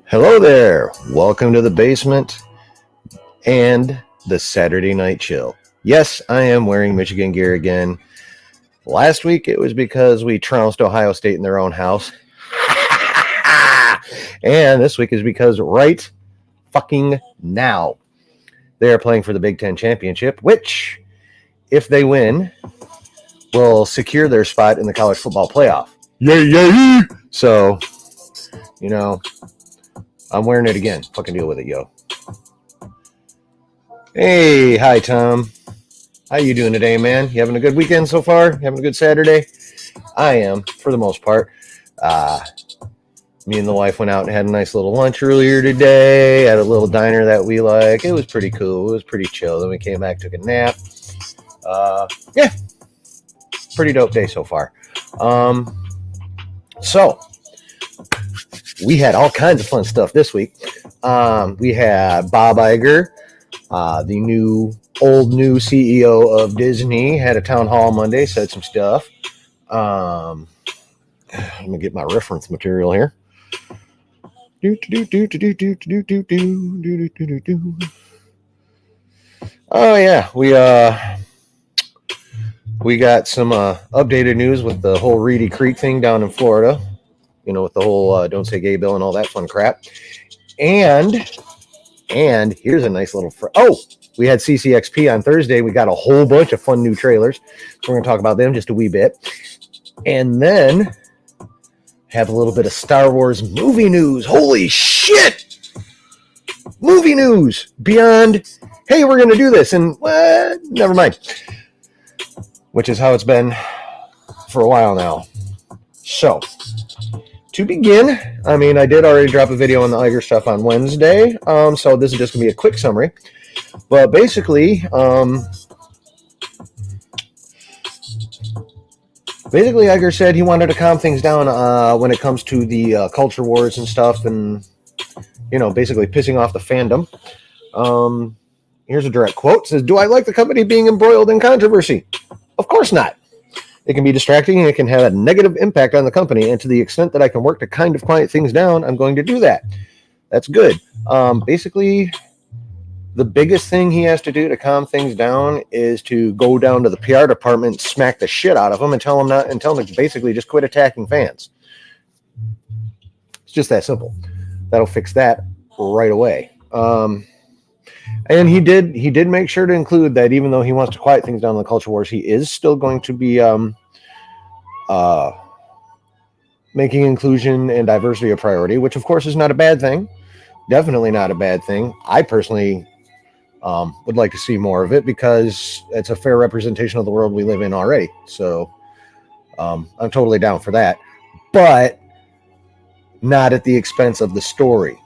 Hello there. Welcome to the basement and the Saturday Night Chill. Yes, I am wearing Michigan gear again. Last week it was because we trounced Ohio State in their own house. And this week is because right fucking now they are playing for the Big Ten Championship, which, if they win, will secure their spot in the college football playoff. Yay! So, you know, I'm wearing it again. Fucking deal with it, yo. Hey, hi, Tom. How you doing today, man? You having a good weekend so far? You having a good Saturday? I am, for the most part. Me and the wife went out and had a nice little lunch earlier today at a little diner that we like. It was pretty cool. It was pretty chill. Then we came back, took a nap. Yeah, pretty dope day so far. So, we had all kinds of fun stuff this week. We had Bob Iger, the new CEO of Disney, had a town hall Monday, said some stuff. Let me get my reference material here. Oh yeah, we got some updated news with the whole Reedy Creek thing down in Florida. You know, with the whole Don't Say Gay bill and all that fun crap. And here's a nice little... we had CCXP on Thursday. We got a whole bunch of fun new trailers. So we're going to talk about them just a wee bit. And then have a little bit of Star Wars movie news. Holy shit! Movie news! Beyond, hey, we're going to do this. And, never mind. Which is how it's been for a while now. So... to begin, I did already drop a video on the Iger stuff on Wednesday, so this is just going to be a quick summary. But basically, Iger said he wanted to calm things down when it comes to the culture wars and stuff, and, you know, basically pissing off the fandom. Here's a direct quote. It says, "Do I like the company being embroiled in controversy? Of course not. It can be distracting and it can have a negative impact on the company. And to the extent that I can work to kind of quiet things down, I'm going to do that." That's good. Basically, the biggest thing he has to do to calm things down is to go down to the PR department, smack the shit out of them, and tell them to basically just quit attacking fans. It's just that simple. That'll fix that right away. And he did make sure to include that even though he wants to quiet things down in the culture wars, he is still going to be making inclusion and diversity a priority, which of course is not a bad thing. Definitely not a bad thing. I personally would like to see more of it because it's a fair representation of the world we live in already. So I'm totally down for that, but not at the expense of the story.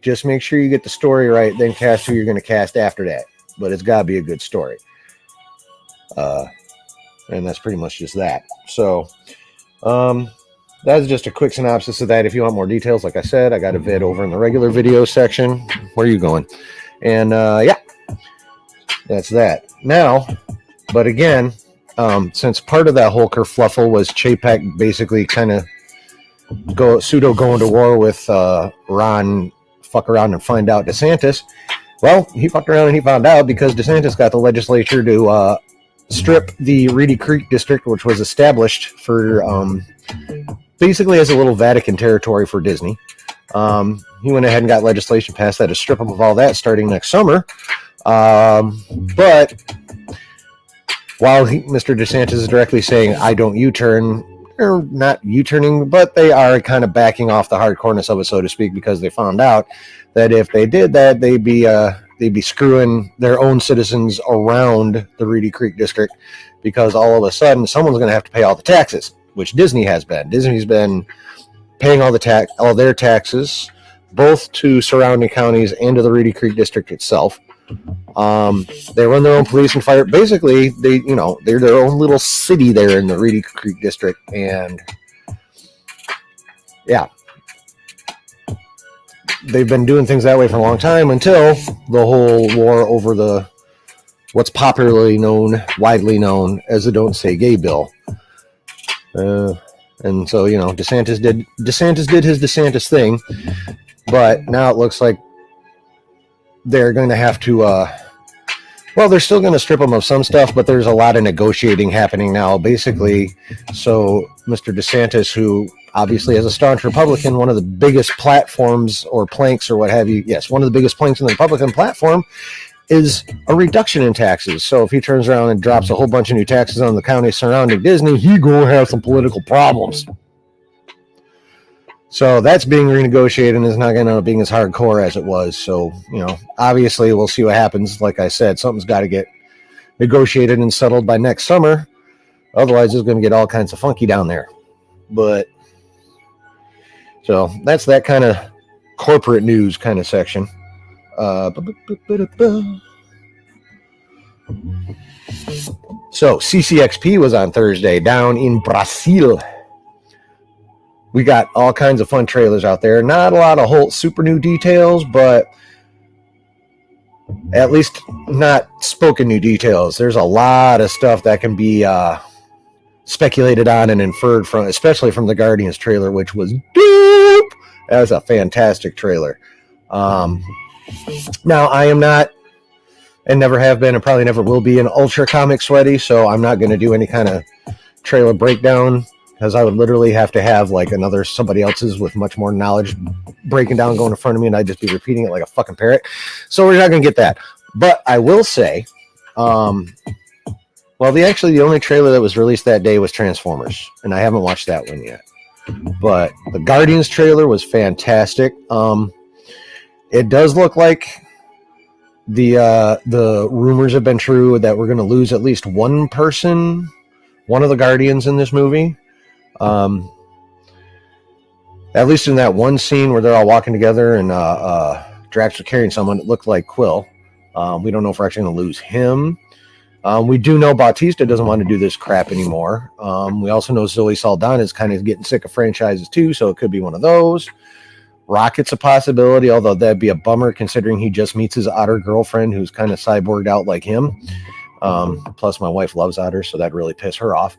Just make sure you get the story right, then cast who you're going to cast after that. But it's got to be a good story. And that's pretty much just that. So, that's just a quick synopsis of that. If you want more details, like I said, I got a vid over in the regular video section. Where are you going? And, yeah, that's that. Now, but again, since part of that whole kerfluffle was Chapek basically kind of going to war with Ron... fuck around and find out DeSantis. Well, he fucked around and he found out because DeSantis got the legislature to strip the Reedy Creek district, which was established for basically as a little Vatican territory for Disney. He went ahead and got legislation passed that to strip them of all that starting next summer. But while Mr. DeSantis is directly saying, "I don't U-turn," they're not U-turning, but they are kind of backing off the hardcoreness of it, so to speak, because they found out that if they did that, they'd be screwing their own citizens around the Reedy Creek district, because all of a sudden someone's going to have to pay all the taxes, which Disney has been. Disney's been paying all their taxes, both to surrounding counties and to the Reedy Creek district itself. They run their own police and fire. Basically, they're their own little city there in the Reedy Creek district, and yeah, they've been doing things that way for a long time until the whole war over what's widely known as the Don't Say Gay bill. And so, you know, DeSantis did his DeSantis thing, but now it looks like they're going to have to, well, they're still going to strip them of some stuff, but there's a lot of negotiating happening now, basically. So Mr. DeSantis, who obviously as a staunch Republican, one of the biggest platforms or planks or what have you, yes, one of the biggest planks in the Republican platform is a reduction in taxes. So if he turns around and drops a whole bunch of new taxes on the counties surrounding Disney, he gonna have some political problems. So that's being renegotiated and is not going to end up being as hardcore as it was. So, you know, obviously we'll see what happens. Like I said, something's got to get negotiated and settled by next summer. Otherwise, it's going to get all kinds of funky down there. But, so that's that kind of corporate news kind of section. So CCXP was on Thursday down in Brazil. We got all kinds of fun trailers out there. Not a lot of whole super new details, but at least not spoken new details. There's a lot of stuff that can be speculated on and inferred from, especially from the Guardians trailer, which was dope. That was a fantastic trailer. Now, I am not, and never have been, and probably never will be, an ultra comic sweaty, so I'm not going to do any kind of trailer breakdown, because I would literally have to have like somebody else's with much more knowledge breaking down going in front of me, and I'd just be repeating it like a fucking parrot. So we're not going to get that. But I will say, well, the only trailer that was released that day was Transformers, and I haven't watched that one yet. But the Guardians trailer was fantastic. It does look like the rumors have been true that we're going to lose at least one person, one of the Guardians in this movie. At least in that one scene where they're all walking together and Drax was carrying someone, it looked like Quill. We don't know if we're actually going to lose him. We do know Bautista doesn't want to do this crap anymore. We also know Zoe Saldana is kind of getting sick of franchises too, so it could be one of those. Rocket's a possibility, although that'd be a bummer considering he just meets his otter girlfriend who's kind of cyborged out like him. Plus my wife loves otters, so that'd really piss her off.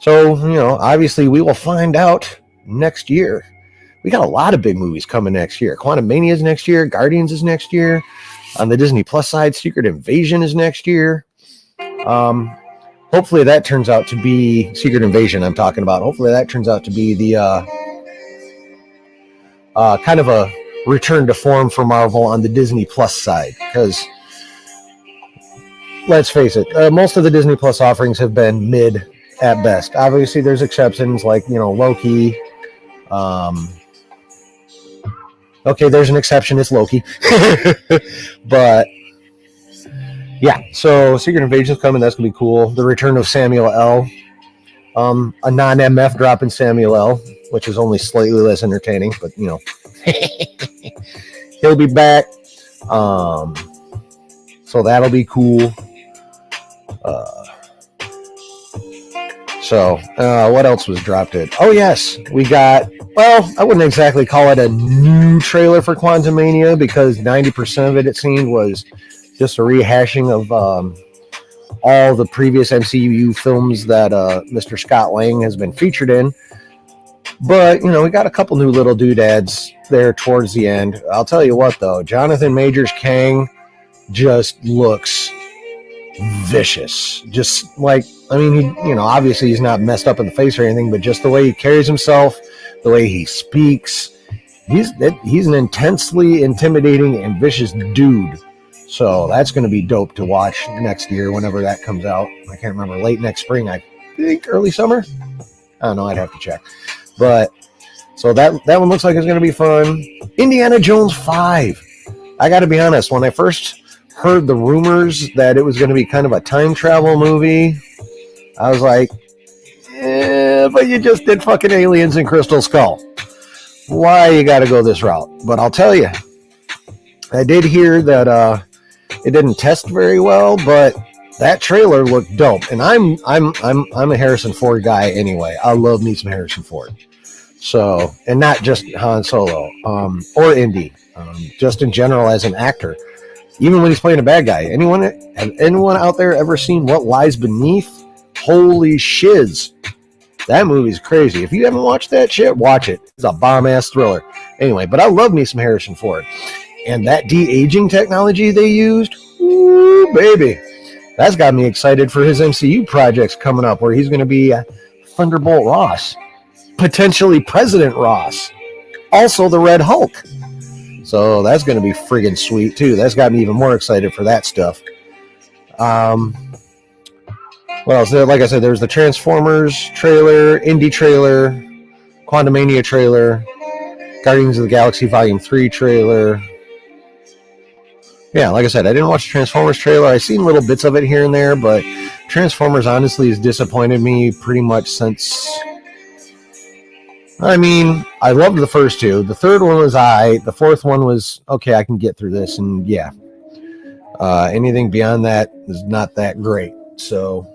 So, you know, obviously we will find out next year. We got a lot of big movies coming next year. Quantumania is next year. Guardians is next year. On the Disney Plus side, Secret Invasion is next year. Hopefully that turns out to be Secret Invasion I'm talking about. Hopefully that turns out to be the kind of a return to form for Marvel on the Disney Plus side. Because let's face it, most of the Disney Plus offerings have been mid at best. Obviously, there's exceptions like, you know, Loki. Okay, there's an exception. It's Loki. But yeah, so Secret Invasion's coming. That's gonna be cool. The return of Samuel L. A non-MF dropping Samuel L., which is only slightly less entertaining, but you know, he'll be back. So that'll be cool. So, what else was dropped in? Oh, yes, we got, well, I wouldn't exactly call it a new trailer for Quantumania because 90% of it seemed, was just a rehashing of all the previous MCU films that Mr. Scott Lang has been featured in. But, you know, we got a couple new little doodads there towards the end. I'll tell you what, though, Jonathan Majors Kang just looks vicious. Just like, I mean, he, you know, obviously he's not messed up in the face or anything, but just the way he carries himself, the way he speaks, he's an intensely intimidating and vicious dude. So that's going to be dope to watch next year whenever that comes out. I can't remember, late next spring, I think, early summer. I don't know, I'd have to check. But so that one looks like it's going to be fun. Indiana Jones 5. I got to be honest, when I first heard the rumors that it was going to be kind of a time travel movie, I was like, but you just did fucking Aliens and Crystal Skull. Why you got to go this route? But I'll tell you, I did hear that it didn't test very well, but that trailer looked dope. And I'm a Harrison Ford guy anyway. I love me some Harrison Ford. So, and not just Han Solo or Indy, just in general as an actor. Even when he's playing a bad guy. Have anyone out there ever seen What Lies Beneath? Holy shiz. That movie's crazy. If you haven't watched that shit, watch it. It's a bomb-ass thriller. Anyway, but I love me some Harrison Ford. And that de-aging technology they used, ooh, baby. That's got me excited for his MCU projects coming up, where he's going to be Thunderbolt Ross, potentially President Ross, also the Red Hulk. So that's going to be friggin' sweet, too. That's got me even more excited for that stuff. What else? Like I said, there's the Transformers trailer, Indie trailer, Quantumania trailer, Guardians of the Galaxy Volume 3 trailer. Yeah, like I said, I didn't watch the Transformers trailer. I've seen little bits of it here and there, but Transformers honestly has disappointed me pretty much since... I mean, I loved the first two. The third one was aight. The fourth one was, okay, I can get through this, and yeah. Anything beyond that is not that great, so...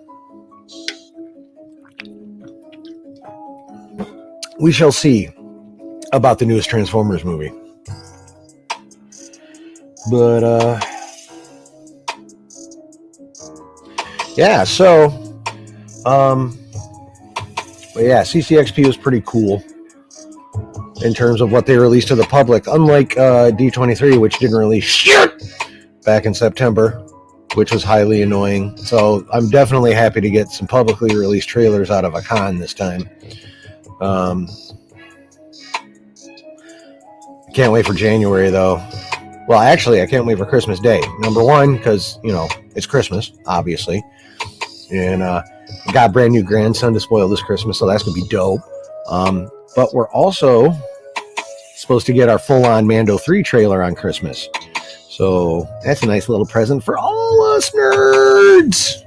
we shall see about the newest Transformers movie. But, yeah, so, but yeah, CCXP was pretty cool in terms of what they released to the public, unlike D23, which didn't release shit back in September, which was highly annoying. So I'm definitely happy to get some publicly released trailers out of a con this time. Can't wait for January, though. Well, actually, I can't wait for Christmas Day. Number one, because, you know, it's Christmas, obviously. And got a brand new grandson to spoil this Christmas, so that's going to be dope. But we're also supposed to get our full-on Mando 3 trailer on Christmas. So that's a nice little present for all us nerds.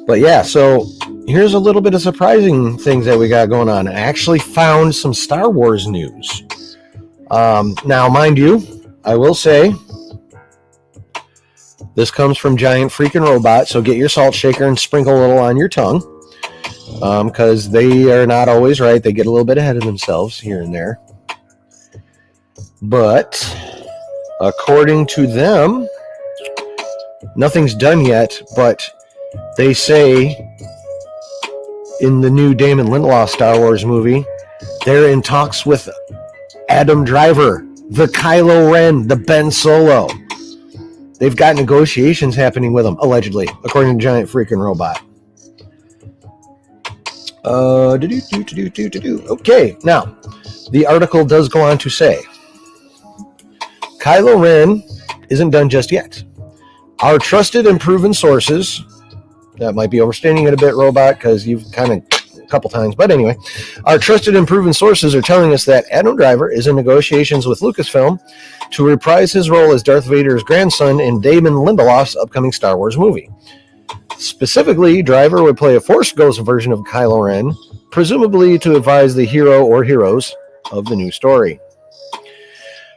But yeah, so here's a little bit of surprising things that we got going on. I actually found some Star Wars news. Now, mind you, I will say this comes from Giant Freaking Robot, so get your salt shaker and sprinkle a little on your tongue, because they are not always right. They get a little bit ahead of themselves here and there. But according to them, nothing's done yet, but they say in the new Damon Lindelof Star Wars movie, they're in talks with Adam Driver, the Kylo Ren, the Ben Solo. They've got negotiations happening with him, allegedly, according to Giant Freaking Robot. Okay, now, the article does go on to say, Kylo Ren isn't done just yet. Our trusted and proven sources, that might be overstating it a bit, Robot, because you've kind of a couple times, but anyway, our trusted and proven sources are telling us that Adam Driver is in negotiations with Lucasfilm to reprise his role as Darth Vader's grandson in Damon Lindelof's upcoming Star Wars movie. Specifically, Driver would play a Force Ghost version of Kylo Ren, presumably to advise the hero or heroes of the new story.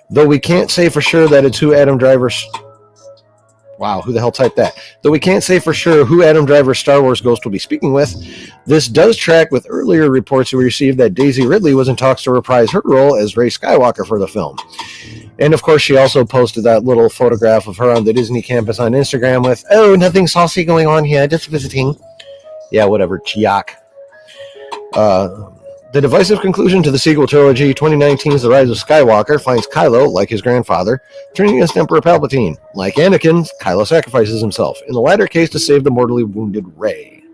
Though we can't say for sure that it's who Adam Driver's... Wow, who the hell typed that? Though we can't say for sure who Adam Driver's Star Wars Ghost will be speaking with, this does track with earlier reports we received that Daisy Ridley was in talks to reprise her role as Rey Skywalker for the film. And of course, she also posted that little photograph of her on the Disney campus on Instagram with, oh, nothing saucy going on here, just visiting. Yeah, whatever, Chiak. The divisive conclusion to the sequel trilogy, 2019's The Rise of Skywalker, finds Kylo, like his grandfather, turning against Emperor Palpatine. Like Anakin, Kylo sacrifices himself, in the latter case to save the mortally wounded Rey.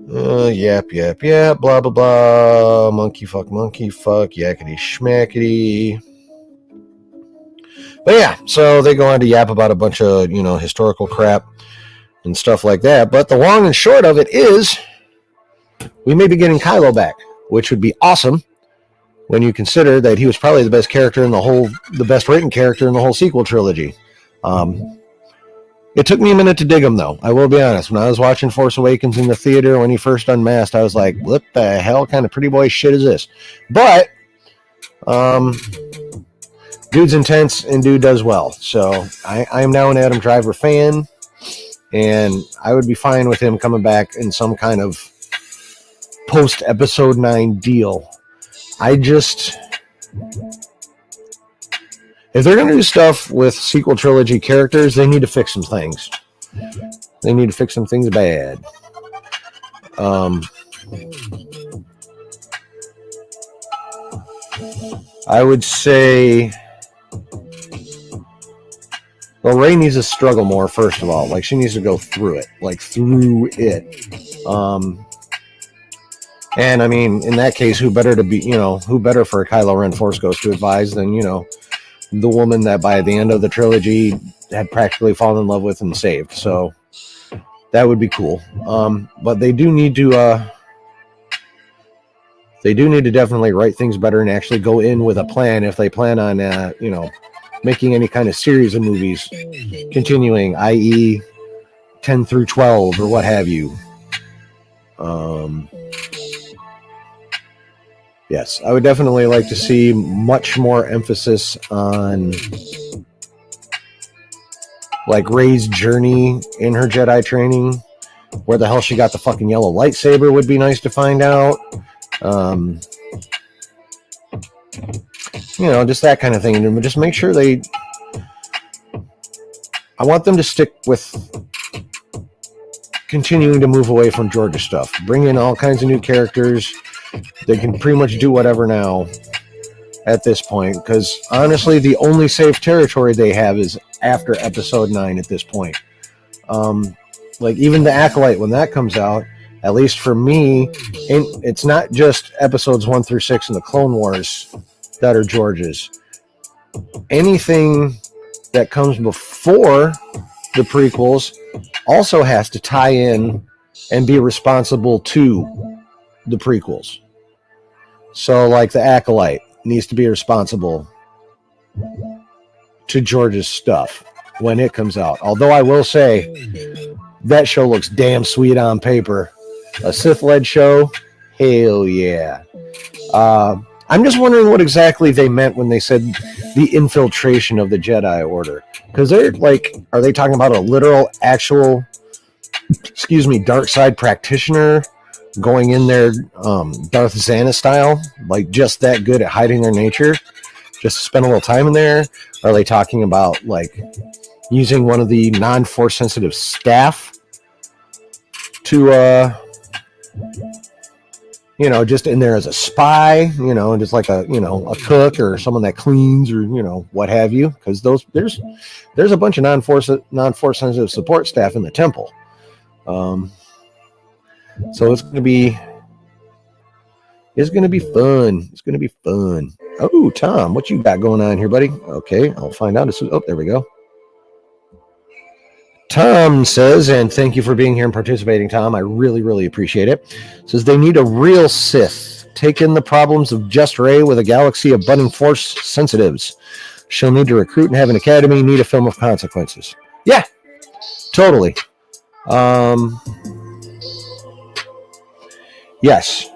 Yep, blah, blah, blah, monkey fuck, yakety schmackety. But yeah, so they go on to yap about a bunch of, historical crap and stuff like that. But the long and short of it is, we may be getting Kylo back, which would be awesome when you consider that he was probably the best character in the best written character in the whole sequel trilogy. It took me a minute to dig him, though. I will be honest. When I was watching Force Awakens in the theater when he first unmasked, I was like, what the hell kind of pretty boy shit is this? But, dude's intense and dude does well. So I am now an Adam Driver fan, and I would be fine with him coming back in some kind of post-Episode 9 deal. if they're going to do stuff with sequel trilogy characters, they need to fix some things. They need to fix some things bad. I would say, well, Rey needs to struggle more, first of all. Like, she needs to go through it. Like, through it. And, I mean, in that case, who better for a Kylo Ren Force Ghost to advise than, the woman that by the end of the trilogy had practically fallen in love with and saved. So, that would be cool. But they do need to... They do need to definitely write things better and actually go in with a plan if they plan on, making any kind of series of movies continuing, i.e. 10 through 12 or what have you. Yes, I would definitely like to see much more emphasis on like Rey's journey in her Jedi training. Where the hell she got the fucking yellow lightsaber would be nice to find out. Just that kind of thing. And just make sure I want them to stick with continuing to move away from Georgia stuff. Bring in all kinds of new characters. They can pretty much do whatever now at this point. Because honestly, the only safe territory they have is after episode 9 at this point. Like even the Acolyte, when that comes out, at least for me, it's not just episodes 1 through 6 in the Clone Wars that are George's. Anything that comes before the prequels also has to tie in and be responsible to the prequels. So, like the Acolyte needs to be responsible to George's stuff when it comes out. Although I will say, that show looks damn sweet on paper. A Sith-led show? Hell yeah. I'm just wondering what exactly they meant when they said the infiltration of the Jedi Order. Because they're like, are they talking about a literal, actual, dark side practitioner going in there Darth Xana style? Like just that good at hiding their nature? Just to spend a little time in there? Are they talking about like using one of the non-force sensitive staff to just in there as a spy, just like a cook or someone that cleans or, what have you. Because there's a bunch of non-force sensitive support staff in the temple. So it's going to be fun. It's going to be fun. Oh, Tom, what you got going on here, buddy? Okay, I'll find out. Oh, there we go. Tom says, and thank you for being here and participating, Tom. I really, really appreciate it. Says they need a real Sith. Take in the problems of just Rey with a galaxy of budding force sensitives. She'll need to recruit and have an academy, need a film of consequences. Yeah, totally. Yes.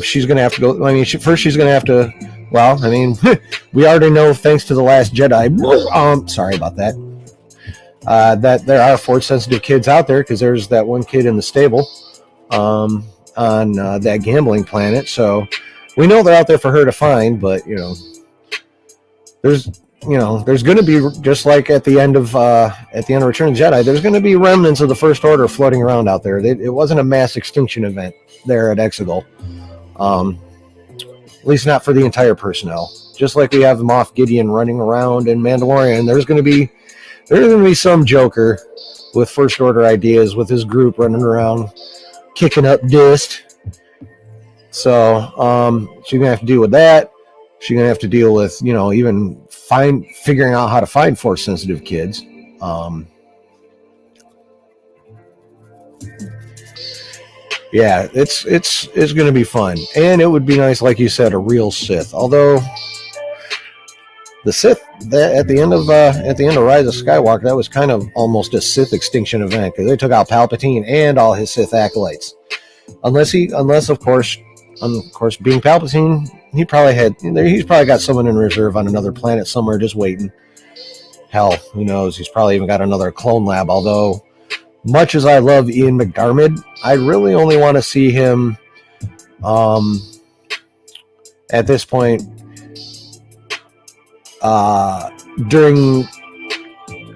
She's going to have to go. I mean, first she's going to have to, well, I mean, we already know thanks to The Last Jedi. Sorry about that. That there are force-sensitive kids out there, because there's that one kid in the stable on that gambling planet. So we know they're out there for her to find, but there's going to be, just like at the end of Return of the Jedi, there's going to be remnants of the First Order floating around out there. It wasn't a mass extinction event there at Exegol, at least not for the entire personnel. Just like we have Moff Gideon running around in Mandalorian, there's going to be some Joker with First Order ideas with his group running around kicking up dust. So she's gonna have to deal with that. She's gonna have to deal with even figuring out how to find force sensitive kids. Yeah, it's gonna be fun, and it would be nice, like you said, a real Sith. Although the Sith at the end of Rise of Skywalker, that was kind of almost a Sith extinction event, because they took out Palpatine and all his Sith acolytes. Unless of course being Palpatine, he's probably got someone in reserve on another planet somewhere just waiting. Hell, who knows? He's probably even got another clone lab. Although, much as I love Ian McDiarmid, I really only want to see him at this point during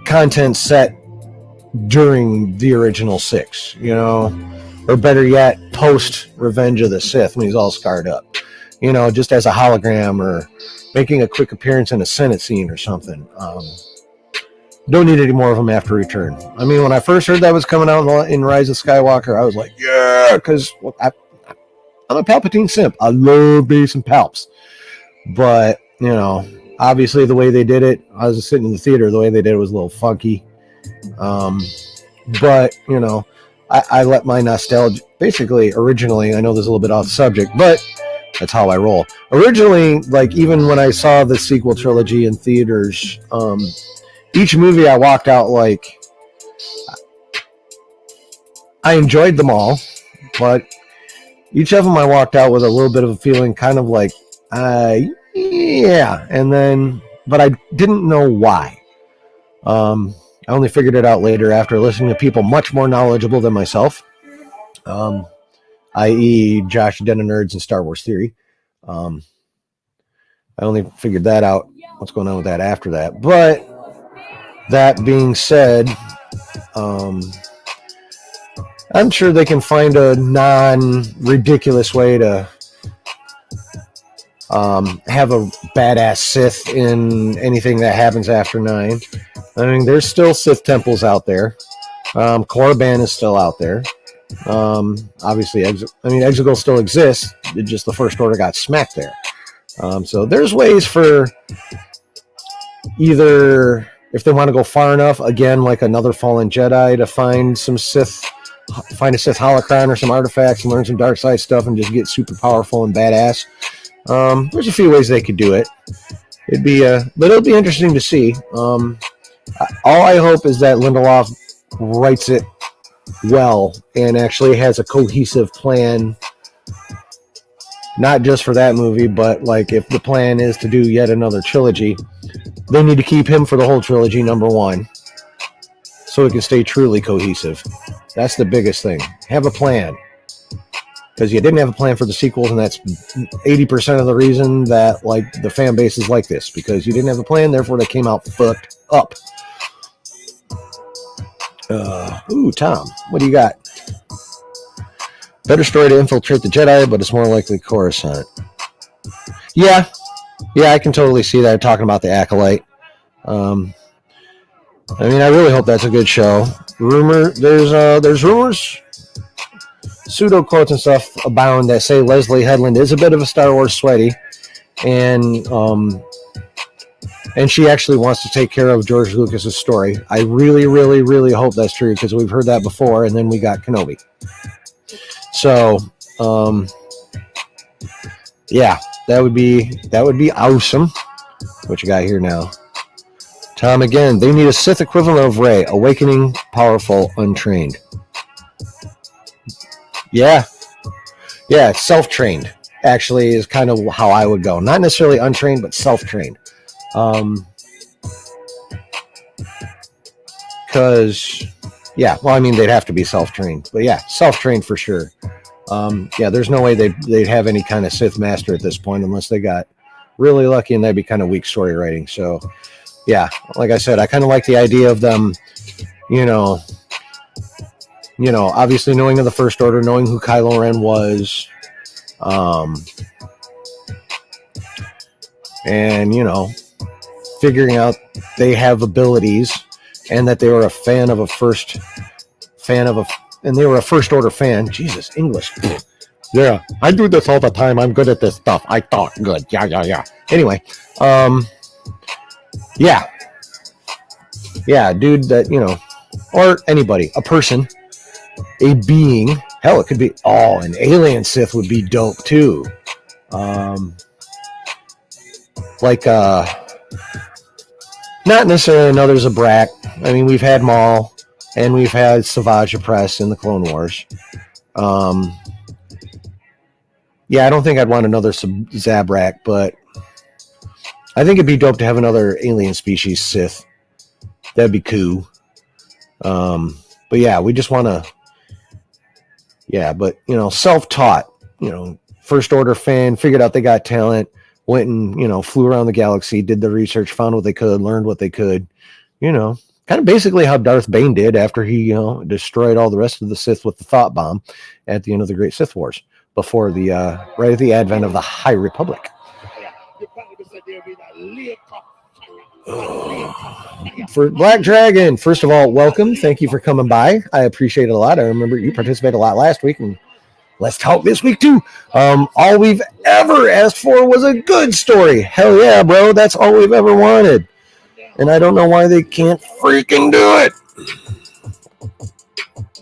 content set during the original 6, you know, or better yet, post Revenge of the Sith when he's all scarred up, you know, just as a hologram or making a quick appearance in a Senate scene or something. Don't need any more of them after Return. I mean, when I first heard that was coming out in Rise of Skywalker, I was like, yeah, because I'm a Palpatine simp. I love base and Palps. But, you know, obviously the way they did it, I was sitting in the theater, the way they did it was a little funky. But, you know, I let my nostalgia, basically, originally, I know this is a little bit off the subject, but that's how I roll. Originally, like, even when I saw the sequel trilogy in theaters, each movie I walked out like, I enjoyed them all, but each of them I walked out with a little bit of a feeling kind of like, yeah, and then, but I didn't know why. I only figured it out later after listening to people much more knowledgeable than myself, i.e. Josh Den of Nerds and Star Wars Theory. I only figured that out, what's going on with that after that. But that being said, I'm sure they can find a non-ridiculous way to have a badass Sith in anything that happens after 9. I mean, there's still Sith temples out there. Korriban is still out there. Obviously, Exegol still exists. It just the First Order got smacked there. So there's ways for either, if they want to go far enough, again, like another Fallen Jedi, to find some Sith, find a Sith holocron or some artifacts and learn some dark side stuff and just get super powerful and badass. There's a few ways they could do it. But it'll be interesting to see. All I hope is that Lindelof writes it well and actually has a cohesive plan, not just for that movie, but like if the plan is to do yet another trilogy, they need to keep him for the whole trilogy, number 1, so it can stay truly cohesive. That's the biggest thing. Have a plan. Because you didn't have a plan for the sequels, and that's 80% of the reason that like the fan base is like this, because you didn't have a plan, therefore they came out fucked up. Tom, what do you got? Better story to infiltrate the Jedi, but it's more likely Coruscant. Yeah, I can totally see that, talking about the Acolyte. I mean, I really hope that's a good show. There's rumors, pseudo quotes and stuff abound that say Leslie Headland is a bit of a Star Wars sweaty, and she actually wants to take care of George Lucas's story. I really, really, really hope that's true, because we've heard that before, and then we got Kenobi. So, yeah, that would be awesome. What you got here now? Tom again. They need a Sith equivalent of Rey, awakening, powerful, untrained. Yeah, self-trained actually is kind of how I would go. Not necessarily untrained, but self-trained. Because, they'd have to be self-trained. But yeah, self-trained for sure. There's no way they'd have any kind of Sith master at this point unless they got really lucky, and that'd be kind of weak story writing. So, yeah, like I said, I kind of like the idea of them, obviously knowing of the First Order, knowing who Kylo Ren was, and, figuring out they have abilities and that they were a fan of and they were a First Order fan. Jesus, English. Yeah, I do this all the time. I'm good at this stuff. I talk good. Yeah. Anyway, yeah, dude, that, or anybody, a person, a being, hell, it could be, an alien Sith would be dope too. Not necessarily another Zabrak. I mean, we've had Maul, and we've had Savage Opress in the Clone Wars. I don't think I'd want another Zabrak, but I think it'd be dope to have another alien species Sith. That'd be cool. But yeah, we just want to. Yeah, but self-taught. First Order fan, figured out they got talent, went and, flew around the galaxy, did the research, found what they could, learned what they could, kind of basically how Darth Bane did after he, destroyed all the rest of the Sith with the thought bomb at the end of the Great Sith Wars, before the, right at the advent of the High Republic. For Black Dragon, first of all, welcome. Thank you for coming by. I appreciate it a lot. I remember you participated a lot last week, and let's talk this week too. All we've ever asked for was a good story. Hell yeah, bro. That's all we've ever wanted. And I don't know why they can't freaking do it.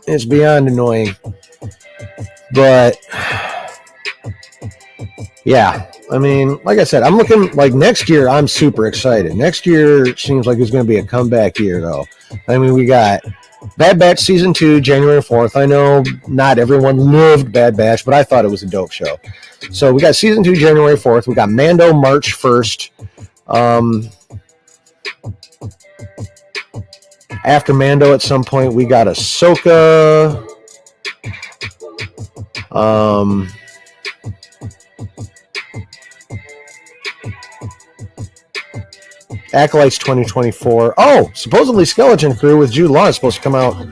It's beyond annoying. But yeah, I mean, like I said, I'm looking like next year. I'm super excited. Next year seems like it's going to be a comeback year, though. I mean, we got Bad Batch Season 2, January 4th. I know not everyone loved Bad Batch, but I thought it was a dope show. So we got Season 2, January 4th. We got Mando March 1st. After Mando, at some point, we got Ahsoka. Acolytes 2024. Oh, supposedly Skeleton Crew with Jude Law is supposed to come out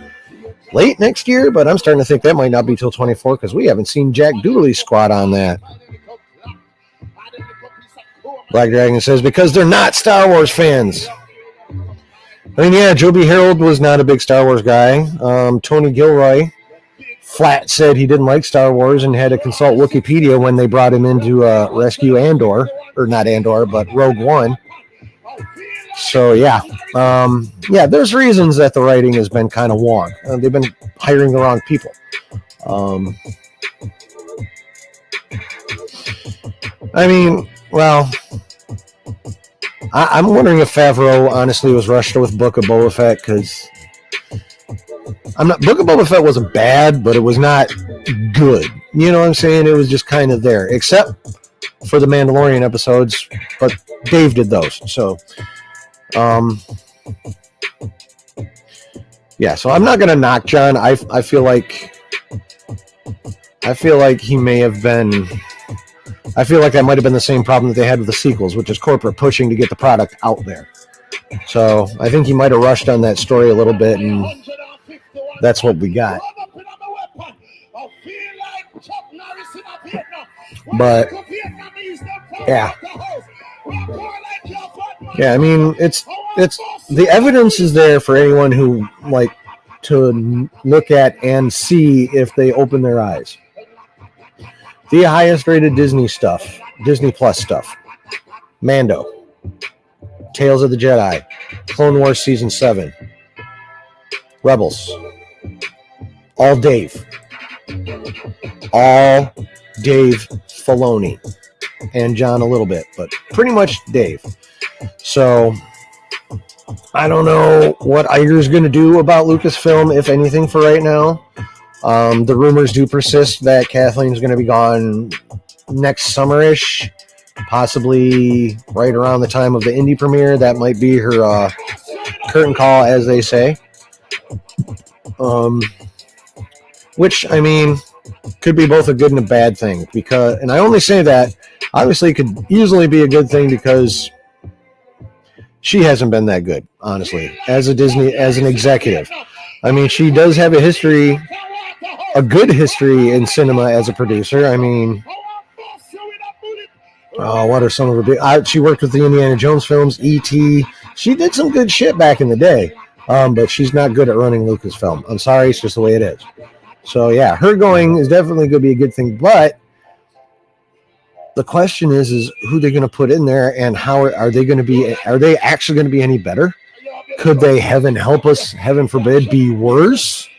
late next year, but I'm starting to think that might not be till 24 because we haven't seen Jack Dooley's squad on that. Black Dragon says, because they're not Star Wars fans. I mean, yeah, Joby Harold was not a big Star Wars guy. Tony Gilroy flat said he didn't like Star Wars and had to consult Wikipedia when they brought him in to rescue Andor, or not Andor, but Rogue One. So, yeah. There's reasons that the writing has been kind of wrong. They've been hiring the wrong people. I mean, well, I'm wondering if Favreau honestly was rushed with Book of Boba Fett, because Book of Boba Fett wasn't bad, but it was not good. You know what I'm saying? It was just kind of there, except for the Mandalorian episodes, but Dave did those. So, so I'm not gonna knock John. I feel like he may have been. I feel like that might have been the same problem that they had with the sequels, which is corporate pushing to get the product out there. So I think he might have rushed on that story a little bit, and that's what we got. But yeah, I mean, it's the evidence is there for anyone who like to look at and see if they open their eyes. The highest rated Disney Plus stuff. Mando, Tales of the Jedi, Clone Wars Season 7, Rebels, all Dave Filoni, and John a little bit, but pretty much Dave. So I don't know what Iger's going to do about Lucasfilm, if anything, for right now. The rumors do persist that Kathleen's going to be gone next summer-ish, possibly right around the time of the indie premiere. That might be her curtain call, as they say. Which, I mean, could be both a good and a bad thing. And I only say that, obviously, it could easily be a good thing because she hasn't been that good, honestly, as an executive. I mean, she does have a good history in cinema as a producer. I mean, what are some of her big... she worked with the Indiana Jones films, E.T. She did some good shit back in the day, but she's not good at running Lucasfilm. I'm sorry, it's just the way it is. So, yeah, her going is definitely going to be a good thing, but the question is who they're going to put in there, and how are they going to be... Are they actually going to be any better? Could they, heaven help us, heaven forbid, be worse?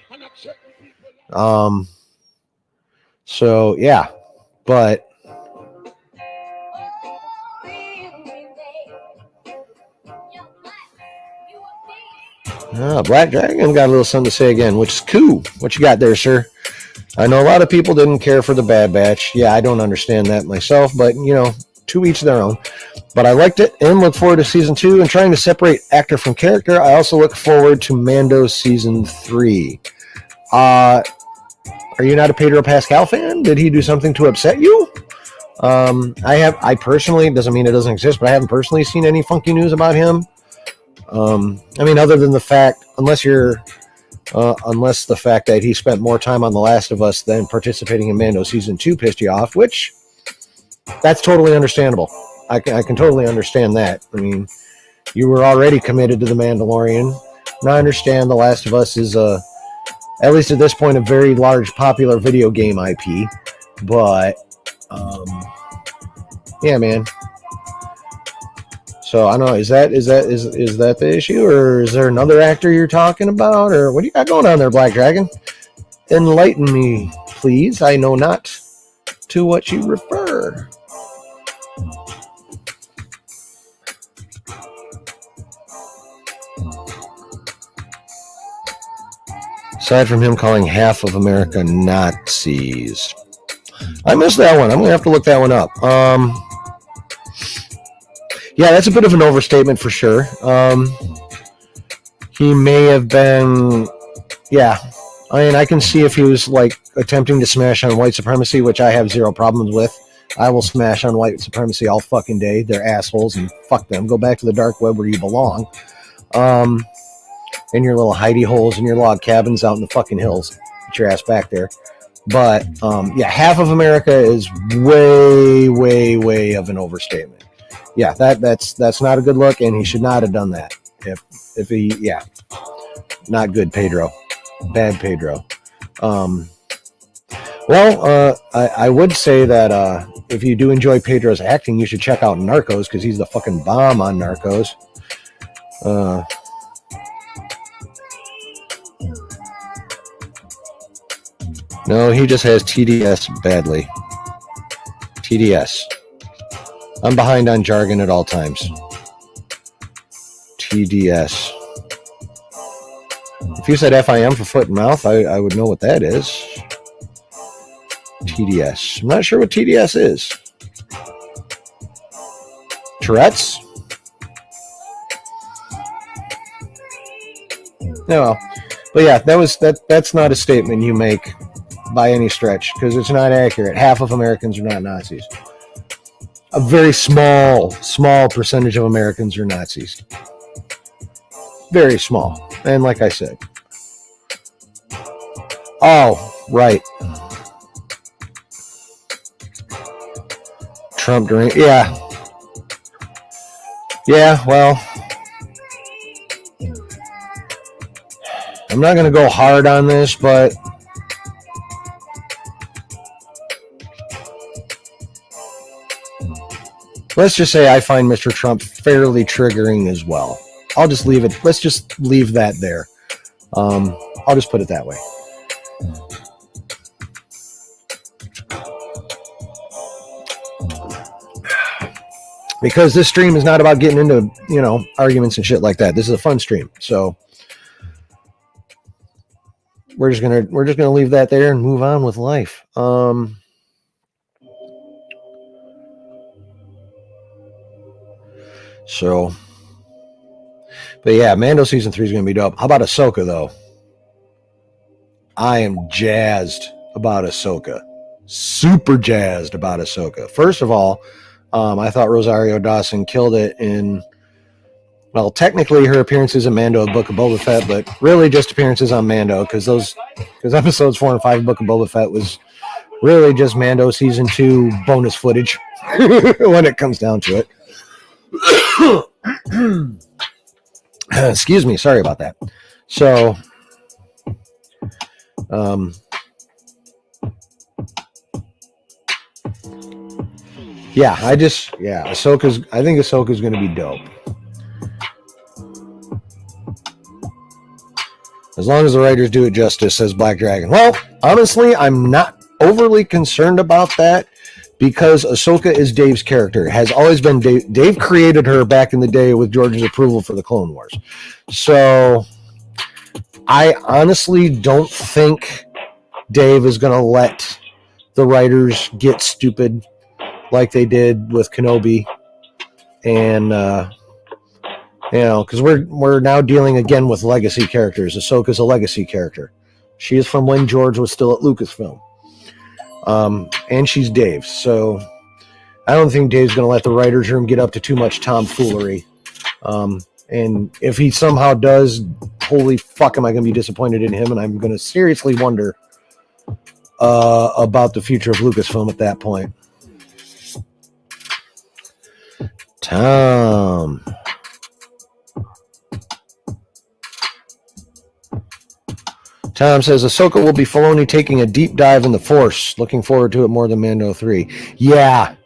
So yeah, but Black Dragon got a little something to say again, which is cool. What you got there, sir? I know a lot of people didn't care for the Bad Batch. Yeah, I don't understand that myself, but to each their own. But I liked it and look forward to Season 2. And trying to separate actor from character, I also look forward to Mando Season 3. Are you not a Pedro Pascal fan? Did he do something to upset you? I personally, doesn't mean it doesn't exist, but I haven't personally seen any funky news about him. I mean, other than the fact, unless the fact that he spent more time on The Last of Us than participating in Mando Season 2 pissed you off, which, that's totally understandable. I can totally understand that. I mean, you were already committed to The Mandalorian. And I understand The Last of Us is, at least at this point, a very large, popular video game IP. But, yeah, man. So I don't know. Is that the issue, or is there another actor you're talking about, or what do you got going on there, Black Dragon? Enlighten me, please. I know not to what you refer. Aside from him calling half of America Nazis, I missed that one. I'm gonna have to look that one up. Yeah, that's a bit of an overstatement for sure. He may have been, yeah. I mean, I can see if he was like attempting to smash on white supremacy, which I have zero problems with. I will smash on white supremacy all fucking day. They're assholes and fuck them. Go back to the dark web where you belong. In your little hidey holes in your log cabins out in the fucking hills. Get your ass back there. But yeah, half of America is way, way, way of an overstatement. Yeah, that's not a good look, and he should not have done that. If he, yeah, not good, Pedro, bad Pedro. Well, I would say that if you do enjoy Pedro's acting, you should check out Narcos, because he's the fucking bomb on Narcos. No, he just has TDS badly. TDS. I'm behind on jargon at all times. TDS. If you said FIM for foot and mouth, I would know what that is. TDS. I'm not sure what TDS is. Tourette's? No. But yeah, that's not a statement you make by any stretch, because it's not accurate. Half of Americans are not Nazis. A very small percentage of Americans are Nazis. Very small. And like I said. Oh, right. Trump during, yeah. Yeah, well, I'm not going to go hard on this, but let's just say I find Mr. Trump fairly triggering as well. I'll just leave it. Let's just leave that there. I'll just put it that way. Because this stream is not about getting into, arguments and shit like that. This is a fun stream. So we're just gonna leave that there and move on with life. So, but yeah, Mando season 3 is gonna be dope. How about Ahsoka though? I am jazzed about Ahsoka. Super jazzed about Ahsoka. First of all, I thought Rosario Dawson killed it in, well, technically her appearances in Mando and Book of Boba Fett, but really just appearances on Mando, because episodes 4 and 5 of Book of Boba Fett was really just Mando season 2 bonus footage when it comes down to it. Excuse me, sorry about that. So, yeah, I think Ahsoka's going to be dope. As long as the writers do it justice, says Black Dragon. Well, honestly, I'm not overly concerned about that, because Ahsoka is Dave's character. It has always been Dave. Dave created her back in the day with George's approval for the Clone Wars. So I honestly don't think Dave is going to let the writers get stupid like they did with Kenobi, and because we're now dealing again with legacy characters. Ahsoka's a legacy character. She is from when George was still at Lucasfilm, and she's Dave. So I don't think Dave's going to let the writer's room get up to too much tomfoolery. And if he somehow does, holy fuck, am I going to be disappointed in him? And I'm going to seriously wonder about the future of Lucasfilm at that point. Tom says Ahsoka will be Filoni taking a deep dive in the Force. Looking forward to it more than Mando 3. Yeah,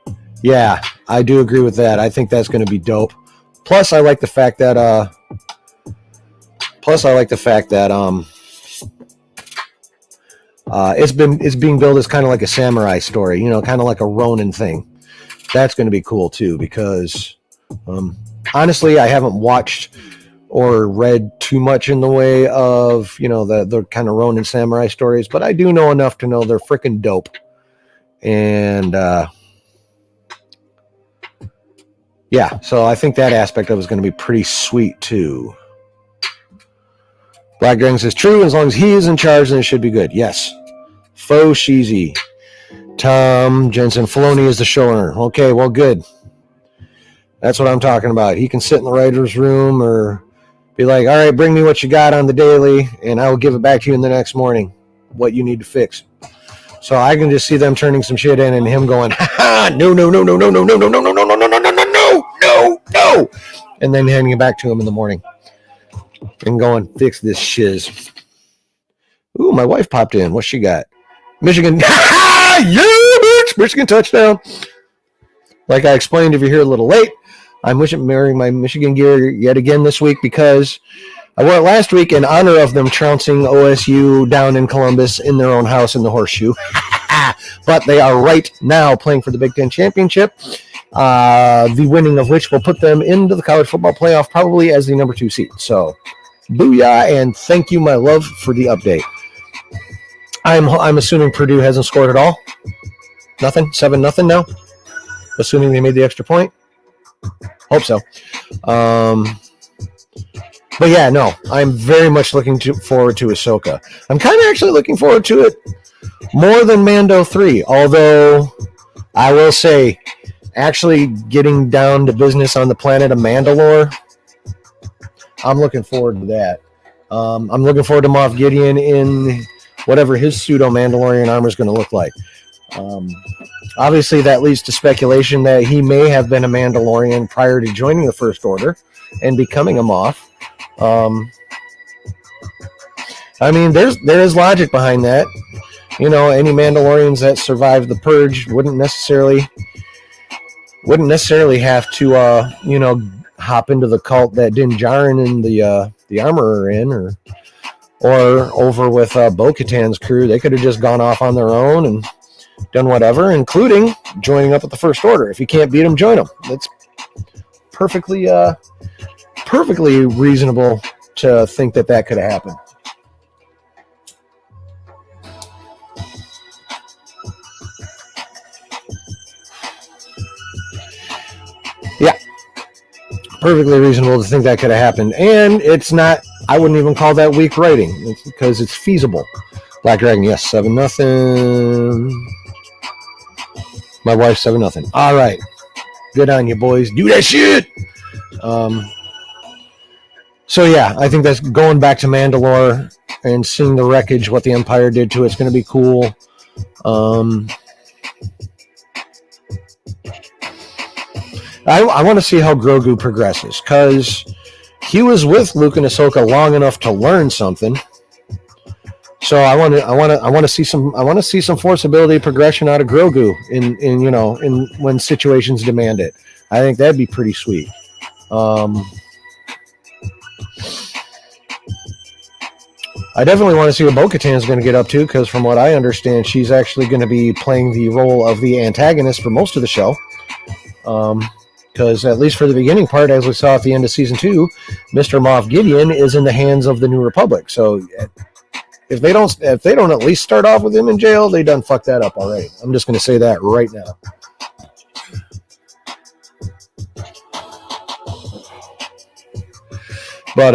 I do agree with that. I think that's going to be dope. Plus, I like the fact that it's being billed as kind of like a samurai story, kind of like a Ronin thing. That's going to be cool too, because honestly, I haven't watched or read too much in the way of, the kind of Ronin samurai stories, but I do know enough to know they're freaking dope. And yeah, so I think that aspect of it is going to be pretty sweet too. Black Dragon says, true, as long as he is in charge, then it should be good. Yes. Faux cheesy. Tom Jensen, Filoni is the showrunner. Okay, well, good. That's what I'm talking about. He can sit in the writer's room or be like, all right, bring me what you got on the daily, and I will give it back to you in the next morning, what you need to fix. So I can just see them turning some shit in and him going, no, and then handing it back to him in the morning and going, fix this shiz. Ooh, my wife popped in. What's she got? Michigan. Yeah, bitch! Michigan touchdown. Like I explained, if you're here a little late, I'm wearing my Michigan gear yet again this week because I wore it last week in honor of them trouncing OSU down in Columbus in their own house in the Horseshoe. But they are right now playing for the Big Ten Championship, the winning of which will put them into the college football playoff probably as the number 2 seed. So, booyah, and thank you, my love, for the update. I'm assuming Purdue hasn't scored at all. Nothing? 7-0 now? Assuming they made the extra point? Hope so. But yeah, no, I'm very much looking forward to Ahsoka. I'm kind of actually looking forward to it more than Mando 3, although I will say, actually getting down to business on the planet of Mandalore, I'm looking forward to that. I'm looking forward to Moff Gideon in whatever his pseudo-Mandalorian armor is going to look like. Obviously, that leads to speculation that he may have been a Mandalorian prior to joining the First Order and becoming a Moff. I mean, there is logic behind that. Any Mandalorians that survived the Purge wouldn't necessarily have to, hop into the cult that Din Djarin and the Armorer are in, or over with Bo-Katan's crew. They could have just gone off on their own and done whatever, including joining up with the First Order. If you can't beat them, join them. That's perfectly reasonable to think that could have happened. Yeah, perfectly reasonable to think that could have happened. And it's not, I wouldn't even call that weak writing. It's because it's feasible. Black Dragon, yes, 7-0. My wife, 7-0. All right. Good on you, boys. Do that shit. So, yeah, I think that's going back to Mandalore and seeing the wreckage, what the Empire did to it. It's going to be cool. I want to see how Grogu progresses, because he was with Luke and Ahsoka long enough to learn something. So I want to see some Force ability progression out of Grogu in when situations demand it. I think that'd be pretty sweet. I definitely want to see what Bo-Katan is going to get up to, because from what I understand, she's actually going to be playing the role of the antagonist for most of the show. Because at least for the beginning part, as we saw at the end of season 2, Mr. Moff Gideon is in the hands of the New Republic. So if they don't at least start off with him in jail, they done fucked that up already. I'm just going to say that right now. But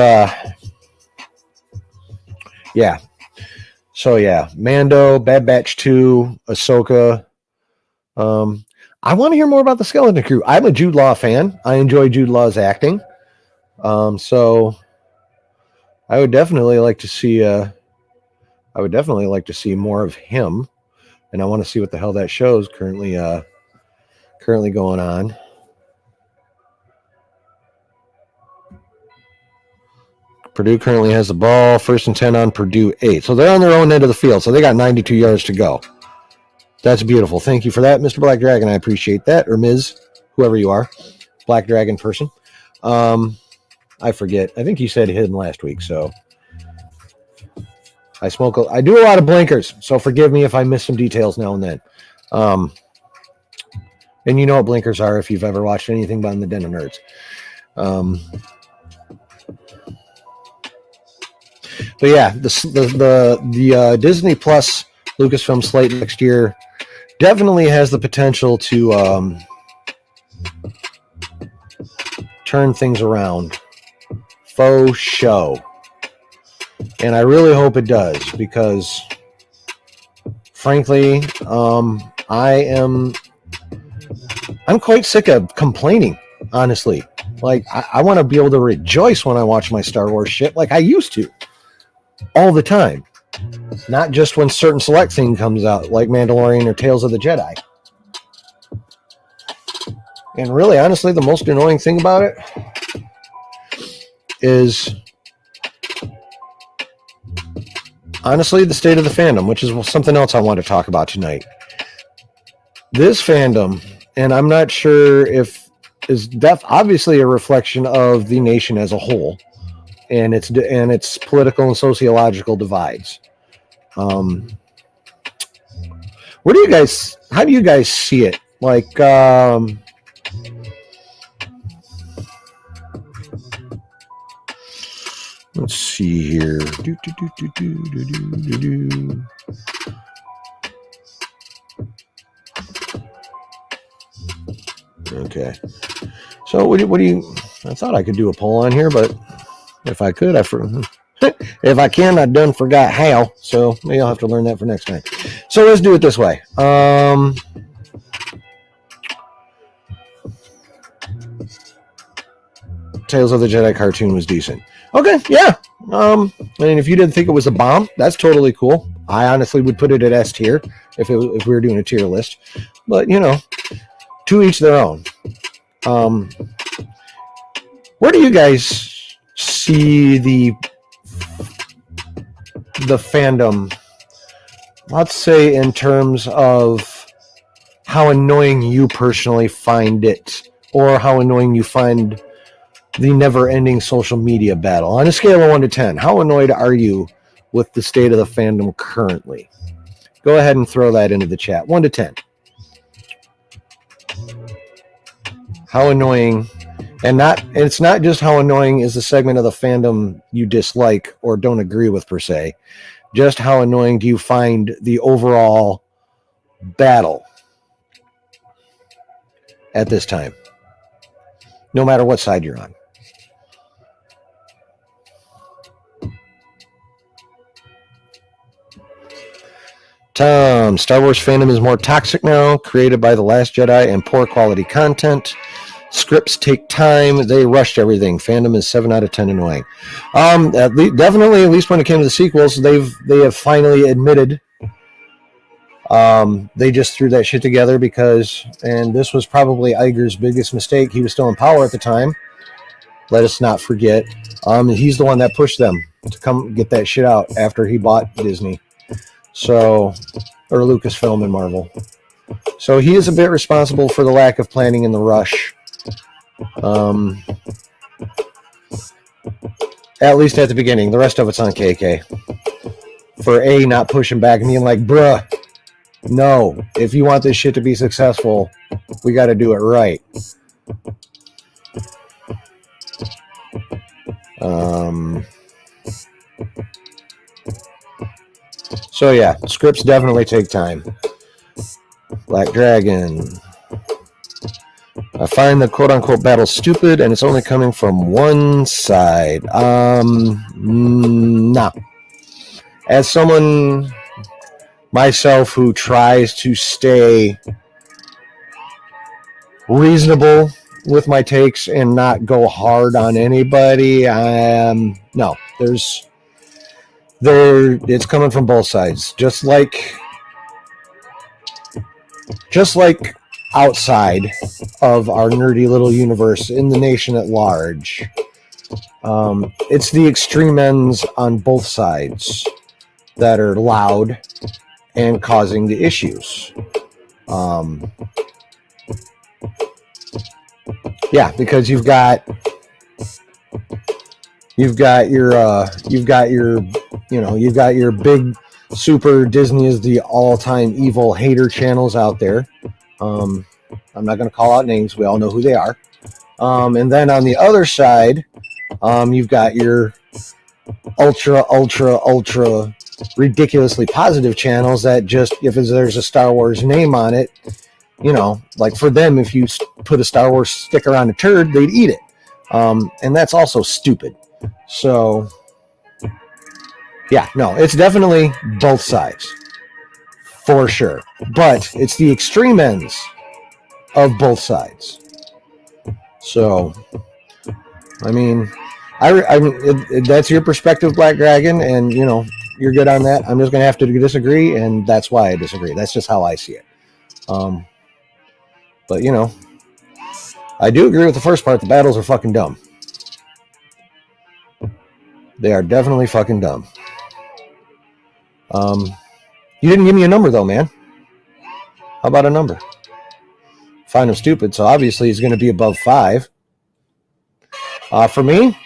yeah. So yeah, Mando, Bad Batch 2, Ahsoka. I want to hear more about the Skeleton Crew. I'm a Jude Law fan. I enjoy Jude Law's acting. So I would definitely like to see more of him, and I want to see what the hell that show's currently going on. Purdue currently has the ball, 1st and 10 on Purdue 8. So they're on their own end of the field, so they got 92 yards to go. That's beautiful. Thank you for that, Mr. Black Dragon. I appreciate that, or Ms., whoever you are, Black Dragon person. I forget. I think you said hidden last week, so I do a lot of blinkers, so forgive me if I miss some details now and then. And you know what blinkers are if you've ever watched anything by the Den of Nerds. But yeah, the Disney Plus Lucasfilm slate next year definitely has the potential to turn things around. Faux show. And I really hope it does, because frankly, I'm quite sick of complaining, honestly. Like, I want to be able to rejoice when I watch my Star Wars shit like I used to. All the time. Not just when certain select thing comes out, like Mandalorian or Tales of the Jedi. And really, honestly, the most annoying thing about it is, honestly, the state of the fandom, which is something else I want to talk about tonight. This fandom, and I'm not sure if is obviously a reflection of the nation as a whole, and its political and sociological divides. How do you guys see it? Like, let's see here. Okay. So what do you? I thought I could do a poll on here, but if I could, if I can, I done forgot how. So maybe I'll have to learn that for next time. So let's do it this way. Tales of the Jedi cartoon was decent. Okay, yeah. And if you didn't think it was a bomb, that's totally cool. I honestly would put it at S tier if we were doing a tier list. But to each their own. Where do you guys see the fandom, let's say, in terms of how annoying you personally find it, or how annoying you find the never-ending social media battle? On a scale of 1 to 10, how annoyed are you with the state of the fandom currently? Go ahead and throw that into the chat. 1 to 10. How annoying, and it's not just how annoying is the segment of the fandom you dislike or don't agree with per se, just how annoying do you find the overall battle at this time, no matter what side you're on. Tom, Star Wars fandom is more toxic now, created by The Last Jedi and poor quality content. Scripts take time. They rushed everything. Fandom is 7 out of 10 annoying. Definitely, at least when it came to the sequels, they have finally admitted they just threw that shit together because, and this was probably Iger's biggest mistake. He was still in power at the time. Let us not forget. He's the one that pushed them to come get that shit out after he bought Disney. So, or Lucasfilm and Marvel. So he is a bit responsible for the lack of planning and the rush. At least at the beginning. The rest of it's on KK. For not pushing back and being like, bruh, no, if you want this shit to be successful, we got to do it right. So yeah, scripts definitely take time. Black Dragon. I find the quote-unquote battle stupid, and it's only coming from one side. Nah. As someone myself who tries to stay reasonable with my takes and not go hard on anybody. No, it's coming from both sides. Just like outside of our nerdy little universe in the nation at large, it's the extreme ends on both sides that are loud and causing the issues. Yeah, because you've got your big super Disney is the all-time evil hater channels out there. I'm not going to call out names. We all know who they are. And then on the other side, you've got your ultra ridiculously positive channels that just, if there's a Star Wars name on it, like for them, if you put a Star Wars sticker on a turd, they'd eat it. And that's also stupid. So, yeah, no, it's definitely both sides. For sure. But it's the extreme ends of both sides. So, I mean, that's your perspective, Black Dragon, and, you're good on that. I'm just going to have to disagree, and that's why I disagree. That's just how I see it. But, I do agree with the first part. The battles are fucking dumb. They are definitely fucking dumb. You didn't give me a number, though, man. How about a number? Find him stupid, so obviously he's going to be above 5. For me,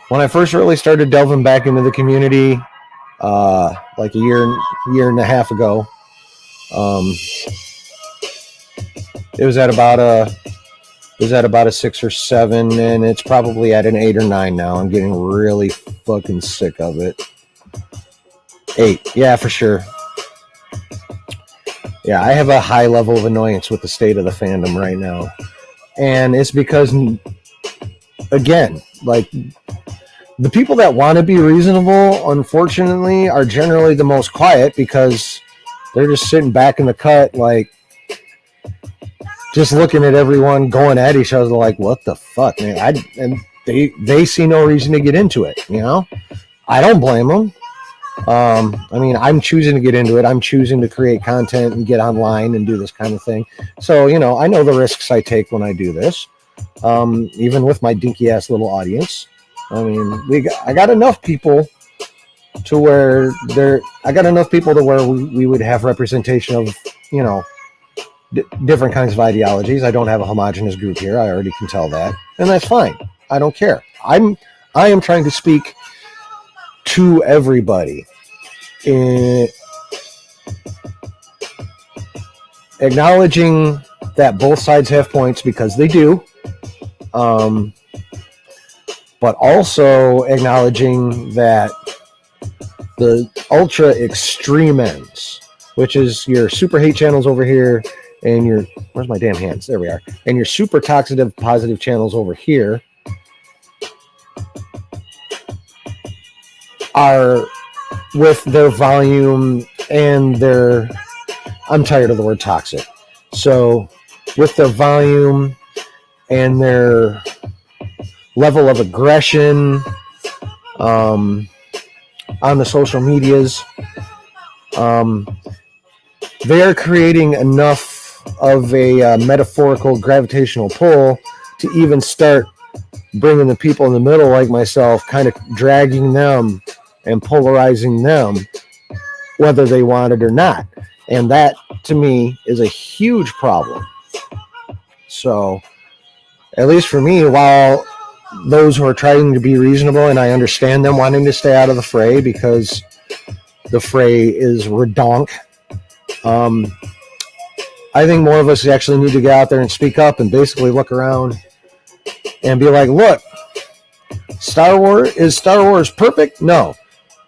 when I first really started delving back into the community, like a year and a half ago, it was at about a 6 or 7, and it's probably at an 8 or 9 now. I'm getting really fucking sick of it. 8, yeah, for sure. Yeah, I have a high level of annoyance with the state of the fandom right now. And it's because, again, like, the people that want to be reasonable, unfortunately, are generally the most quiet because they're just sitting back in the cut, like, just looking at everyone going at each other like, what the fuck, man? And they see no reason to get into it, I don't blame them. I mean, I'm choosing to get into it. I'm choosing to create content and get online and do this kind of thing. So, I know the risks I take when I do this, even with my dinky ass little audience. I mean, I got enough people to where we would have representation of, different kinds of ideologies. I don't have a homogenous group here. I already can tell that, and that's fine. I don't care. I am trying to speak to everybody, acknowledging that both sides have points because they do, but also acknowledging that the ultra extreme ends, which is your super hate channels over here, and where's my damn hands? There we are. And your super toxic positive channels over here are, with their volume and I'm tired of the word toxic. So with their volume and their level of aggression on the social medias, they are creating enough of a metaphorical gravitational pull to even start bringing the people in the middle like myself, kind of dragging them and polarizing them, whether they want it or not. And that, to me, is a huge problem. So, at least for me, while those who are trying to be reasonable, and I understand them wanting to stay out of the fray because the fray is redonk, I think more of us actually need to get out there and speak up and basically look around and be like, look, is Star Wars perfect? No.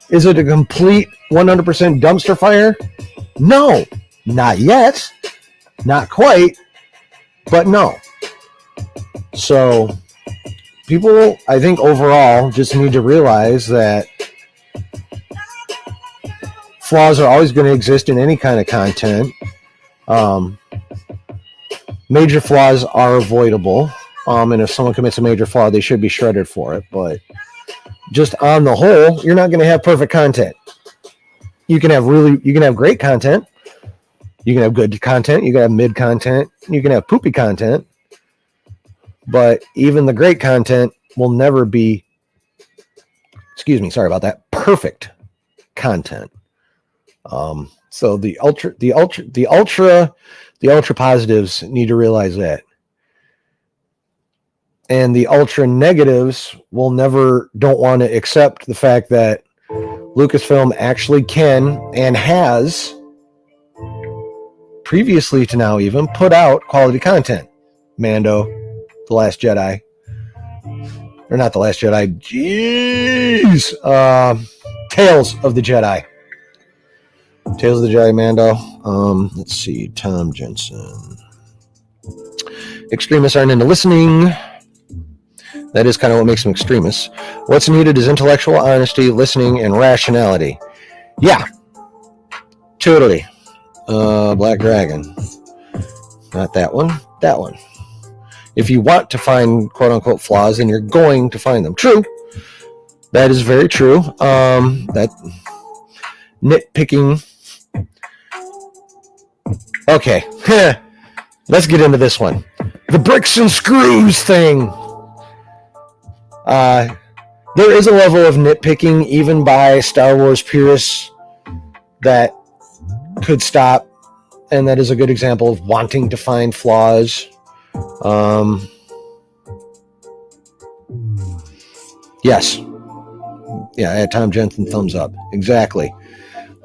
Is it a complete 100% dumpster fire? No, not yet. Not quite, but no. So people, I think overall, just need to realize that flaws are always going to exist in any kind of content. major flaws are avoidable. And if someone commits a major flaw, they should be shredded for it. But just on the whole, you're not going to have perfect content. You can have great content. You can have good content. You can have mid content. You can have poopy content. But even the great content will never be, sorry about that, perfect content. So the ultra positives need to realize that. And the ultra negatives don't want to accept the fact that Lucasfilm actually can and has previously to now even put out quality content. Mando, The Last Jedi, or not The Last Jedi, jeez, Tales of the Jedi. Tales of the Jedi, Mando. Let's see, Tom Jensen. Extremists aren't into listening. That is kind of what makes them extremists. What's needed is intellectual honesty, listening, and rationality. Yeah, totally. Black Dragon. Not that one. That one. If you want to find quote-unquote flaws, then you're going to find them. True. That is very true. That nitpicking. Okay. Let's get into this one. The bricks and screws thing. There is a level of nitpicking, even by Star Wars purists, that could stop, and that is a good example of wanting to find flaws. Yes. Yeah, I had Tom Jensen thumbs up. Exactly.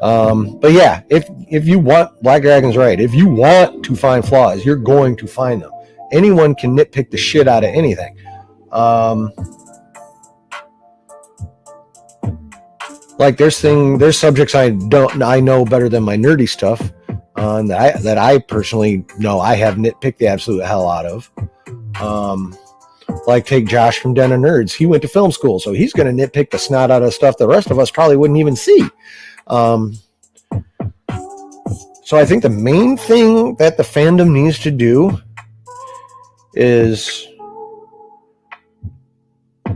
But yeah, if you want, Black Dragon's right. If you want to find flaws, you're going to find them. Anyone can nitpick the shit out of anything. Like there's subjects I know better than my nerdy stuff, that I personally know I have nitpicked the absolute hell out of. Like take Josh from Den of Nerds. He went to film school, so he's going to nitpick the snot out of stuff the rest of us probably wouldn't even see. So I think the main thing that the fandom needs to do is,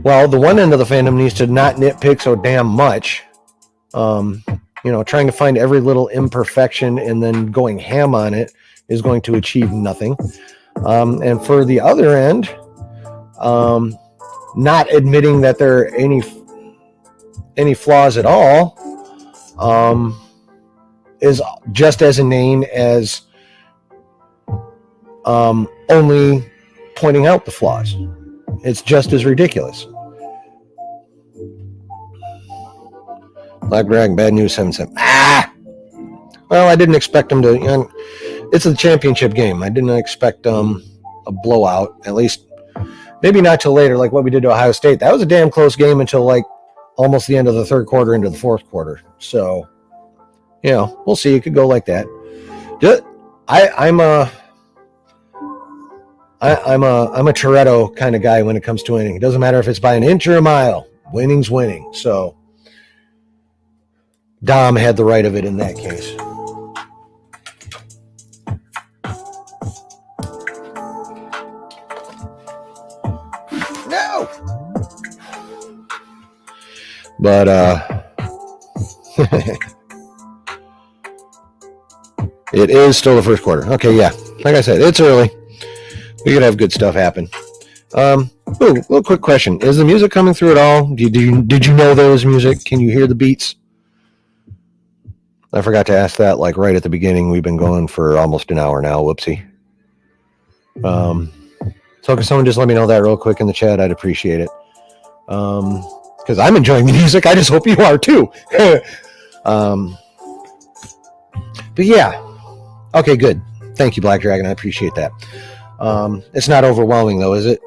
well, the one end of the fandom needs to not nitpick so damn much. Trying to find every little imperfection and then going ham on it is going to achieve nothing. And for the other end, not admitting that there are any flaws at all, is just as inane as only pointing out the flaws. It's just as ridiculous. Black Dragon, bad news, 7-7. Well, I didn't expect him to. It's a championship game. I didn't expect a blowout. At least, maybe not till later, like what we did to Ohio State. That was a damn close game until like almost the end of the third quarter into the fourth quarter. So, we'll see. It could go like that. I'm a Toretto kind of guy when it comes to winning. It doesn't matter if it's by an inch or a mile. Winning's winning. So Dom had the right of it in that case. No! But, it is still the first quarter. Okay, yeah. Like I said, it's early. We could have good stuff happen. Little quick question. Is the music coming through at all? Did you know there was music? Can you hear the beats? I forgot to ask that like right at the beginning. We've been going for almost an hour now. Whoopsie. So can someone just let me know that real quick in the chat? I'd appreciate it. Because I'm enjoying the music. I just hope you are too. But yeah. Okay, good. Thank you, Black Dragon. I appreciate that. It's not overwhelming though, is it?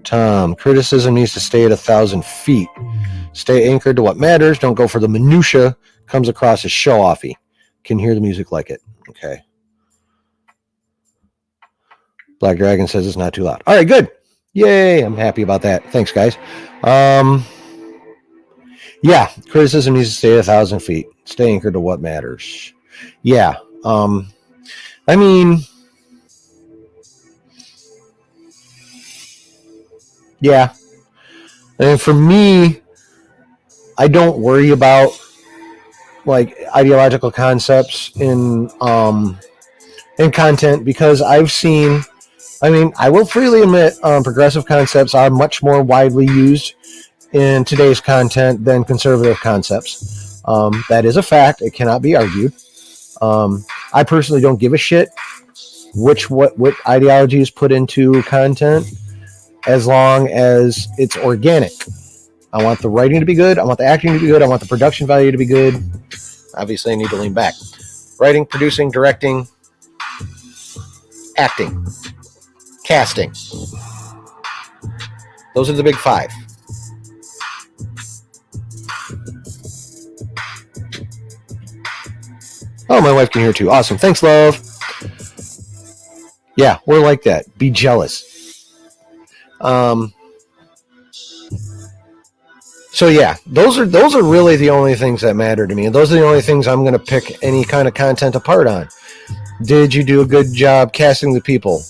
Tom, criticism needs to stay at 1,000 feet. Stay anchored to what matters. Don't go for the minutia. Comes across as show-offy. Can hear the music like it. Okay. Black Dragon says it's not too loud. All right, good. Yay. I'm happy about that. Thanks, guys. Yeah, criticism needs to stay 1,000 feet. Stay anchored to what matters. Yeah. I mean, yeah. And for me, I don't worry about like ideological concepts in content because I've seen. I mean, I will freely admit, progressive concepts are much more widely used in today's content than conservative concepts. That is a fact; it cannot be argued. I personally don't give a shit what ideology is put into content as long as it's organic. I want the writing to be good. I want the acting to be good. I want the production value to be good. Obviously, I need to lean back. Writing, producing, directing, acting, casting. Those are the big five. Oh, my wife can hear too. Awesome. Thanks, love. Yeah, we're like that. Be jealous. So yeah, those are really the only things that matter to me, and those are the only things I'm going to pick any kind of content apart on. Did you do a good job casting the people?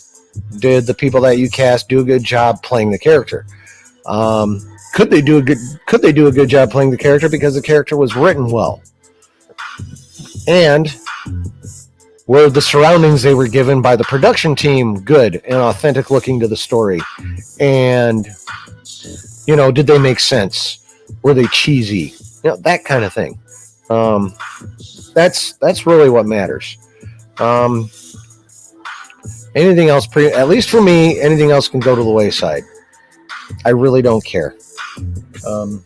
Did the people that you cast do a good job playing the character? Could they do a good job playing the character because the character was written well? And were the surroundings they were given by the production team good and authentic looking to the story? And did they make sense? Were they cheesy? That kind of thing. That's really what matters. Anything else, at least for me, anything else can go to the wayside. I really don't care. So,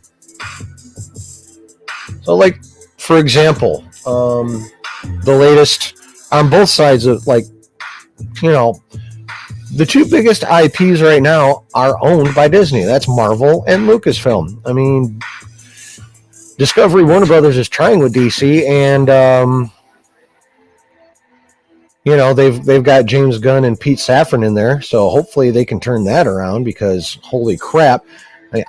like, for example, the latest on both sides of, like, the two biggest IPs right now are owned by Disney. That's Marvel and Lucasfilm. I mean, Discovery Warner Brothers is trying with DC, and they've got James Gunn and Pete Safran in there, so hopefully they can turn that around because holy crap.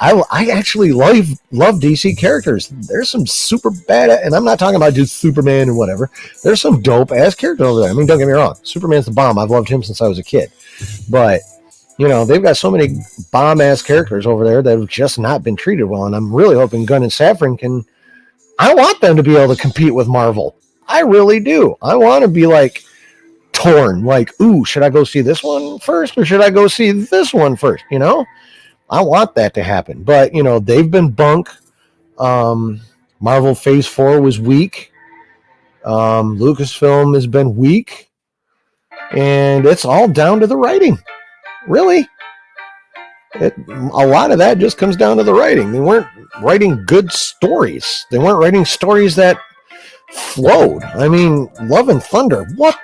I actually love DC characters. There's some super bad, and I'm not talking about just Superman and whatever. There's some dope ass characters over there. I mean, don't get me wrong. Superman's the bomb. I've loved him since I was a kid. But, they've got so many bomb ass characters over there that have just not been treated well. And I'm really hoping Gunn and Safran I want them to be able to compete with Marvel. I really do. I want to be like torn. Like, ooh, should I go see this one first or should I go see this one first? I want that to happen. But, they've been bunk. Marvel Phase 4 was weak. Lucasfilm has been weak. And it's all down to the writing. Really. A lot of that just comes down to the writing. They weren't writing good stories. They weren't writing stories that flowed. I mean, Love and Thunder. What?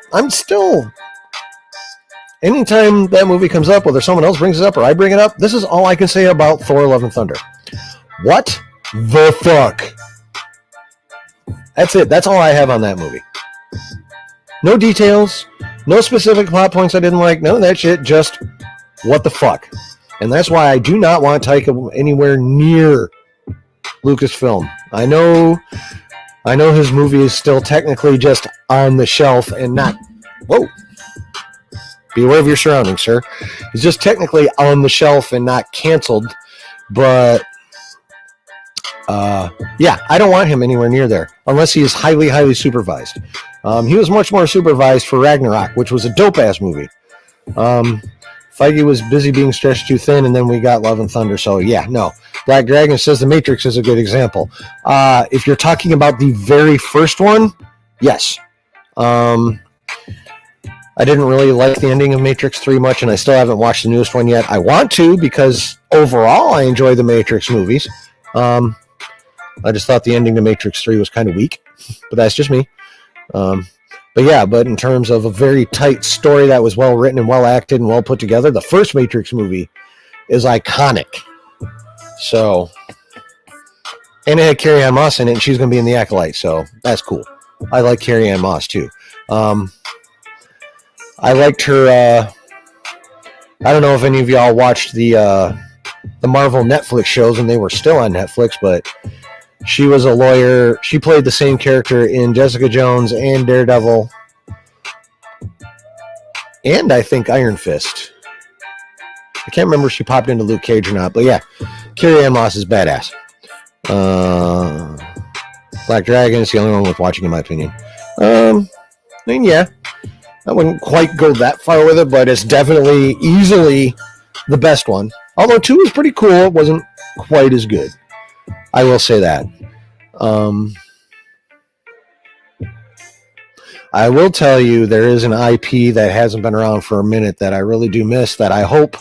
Anytime that movie comes up, whether someone else brings it up or I bring it up, this is all I can say about Thor: Love and Thunder. What the fuck? That's it. That's all I have on that movie. No details, no specific plot points I didn't like, none of that shit, just what the fuck. And that's why I do not want Taika anywhere near Lucasfilm. I know his movie is still technically just on the shelf and not... Whoa. Be aware of your surroundings, sir. It's just technically on the shelf and not canceled. But, yeah, I don't want him anywhere near there. Unless he is highly, highly supervised. He was much more supervised for Ragnarok, which was a dope-ass movie. Feige was busy being stretched too thin, and then we got Love and Thunder. So, yeah, no. Black Dragon says The Matrix is a good example. If you're talking about the very first one, yes. I didn't really like the ending of Matrix 3 much, and I still haven't watched the newest one yet. I want to, because overall I enjoy the Matrix movies. I just thought the ending to Matrix 3 was kind of weak, but that's just me. But in terms of a very tight story that was well written and well acted and well put together, the first Matrix movie is iconic. So, and it had Carrie-Anne Moss in it, and she's going to be in The Acolyte, so that's cool. I like Carrie-Anne Moss too. I liked her. I don't know if any of y'all watched the Marvel Netflix shows, and they were still on Netflix, but She was a lawyer. She played the same character in Jessica Jones and Daredevil, and I think Iron Fist. I can't remember if she popped into Luke Cage or not, but yeah, Carrie Ann Moss is badass. Black Dragon is the only one worth watching, in my opinion. I mean, yeah, I wouldn't quite go that far with it, but it's definitely easily the best one. Although 2 was pretty cool, it wasn't quite as good. I will say that. I will tell you there is an IP that hasn't been around for a minute that I really do miss that I hope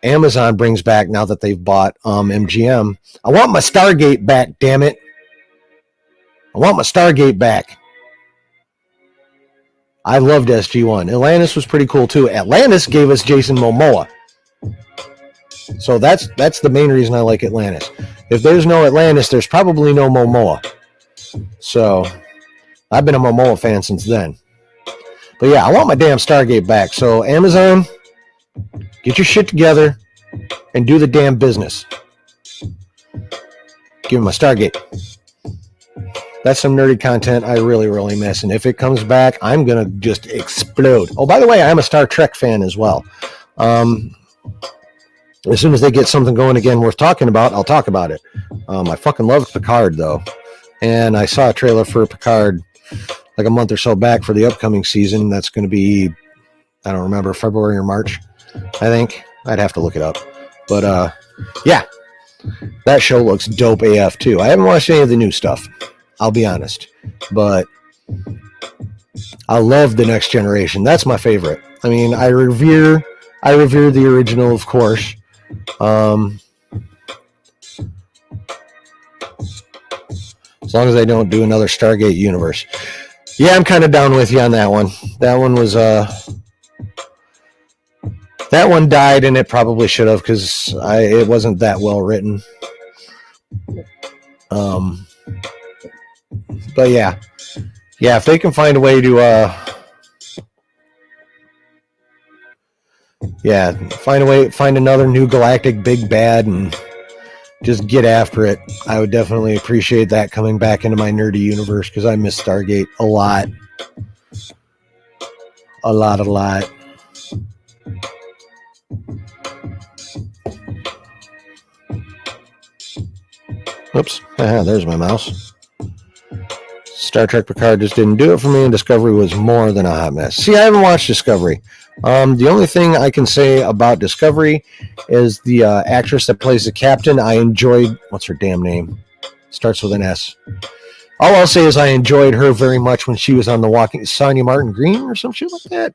Amazon brings back now that they've bought MGM. I want my Stargate back, damn it. I want my Stargate back. I loved SG-1. Atlantis was pretty cool too. Atlantis gave us Jason Momoa. So that's the main reason I like Atlantis. If there's no Atlantis, there's probably no Momoa. So I've been a Momoa fan since then. But yeah, I want my damn Stargate back. So Amazon, get your shit together and do the damn business. Give me my Stargate. That's some nerdy content I really, really miss. And if it comes back, I'm going to just explode. Oh, by the way, I'm a Star Trek fan as well. As soon as they get something going again worth talking about, I'll talk about it. I fucking love Picard, though. And I saw a trailer for Picard like a month or so back for the upcoming season. That's going to be, I don't remember, February or March, I think. I'd have to look it up. But, yeah, that show looks dope AF, too. I haven't watched any of the new stuff, I'll be honest. But I love The Next Generation. That's my favorite. I mean, I revere the original, of course. As long as they don't do another Stargate universe. Yeah, I'm kind of down with you on that one. That one was that one died, and it probably should have, because it wasn't that well written. But yeah, if they can find a way to find another new galactic big bad and just get after it, I would definitely appreciate that coming back into my nerdy universe, because I miss Stargate a lot. A lot. Oops, there's my mouse. Star Trek Picard just didn't do it for me, and Discovery was more than a hot mess. See, I haven't watched Discovery. The only thing I can say about Discovery is the actress that plays the captain. I enjoyed, what's her damn name? Starts with an S. All I'll say is I enjoyed her very much when she was on The Walking, Sonia Martin Green or some shit like that.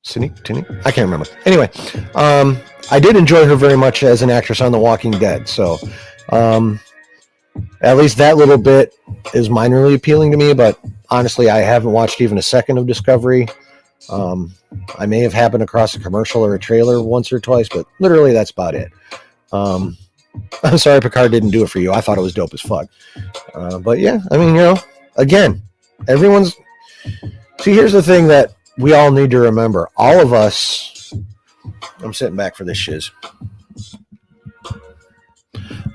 Tinny? I can't remember. Anyway, I did enjoy her very much as an actress on The Walking Dead. So, at least that little bit is minorly appealing to me, but honestly, I haven't watched even a second of Discovery. I may have happened across a commercial or a trailer once or twice, but literally that's about it. I'm sorry Picard didn't do it for you. I thought it was dope as fuck. But yeah, I mean, again, everyone's... See, here's the thing that we all need to remember. All of us... I'm sitting back for this shiz.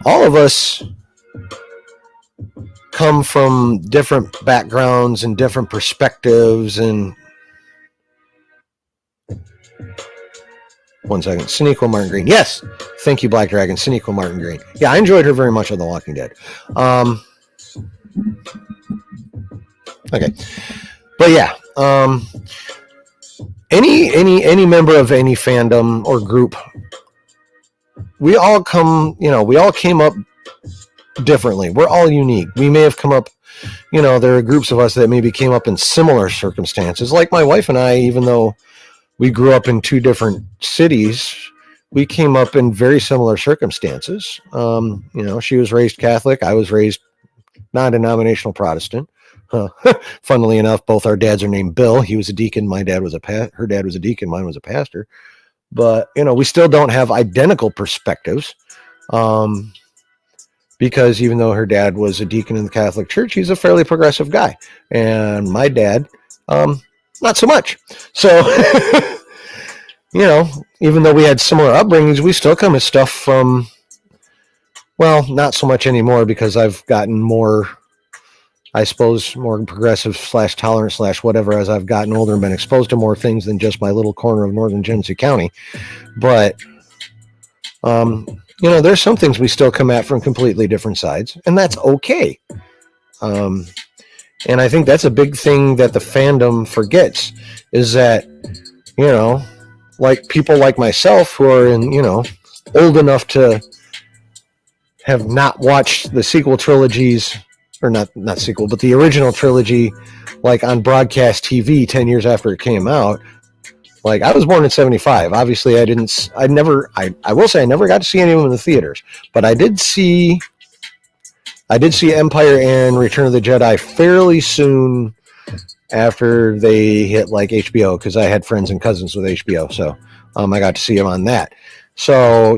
All of us come from different backgrounds and different perspectives, and 1 second. Sonequa Martin Green. Yes. Thank you, Black Dragon. Sonequa Martin Green. Yeah, I enjoyed her very much on The Walking Dead. Okay. But yeah, any member of any fandom or group, we all came up differently. We're all unique. We may have come up, there are groups of us that maybe came up in similar circumstances. Like my wife and I, even though we grew up in 2 different cities, we came up in very similar circumstances. She was raised Catholic. I was raised non-denominational Protestant. Funnily enough, both our dads are named Bill. He was a deacon. My dad was her dad was a deacon. Mine was a pastor. But, we still don't have identical perspectives. Because even though her dad was a deacon in the Catholic Church, he's a fairly progressive guy. And my dad, not so much. So, even though we had similar upbringings, we still come at stuff from Well, not so much anymore because I've gotten more, I suppose, more progressive / tolerant / whatever as I've gotten older and been exposed to more things than just my little corner of northern Genesee County. But, there's some things we still come at from completely different sides, and that's okay. And I think that's a big thing that the fandom forgets is that, like people like myself who are old enough to have not watched the sequel trilogies, or not sequel, but the original trilogy, like on broadcast TV 10 years after it came out. Like, I was born in 75. Obviously, I will say I never got to see any of them in the theaters, but I did see Empire and Return of the Jedi fairly soon after they hit like HBO, because I had friends and cousins with HBO, so I got to see them on that. So,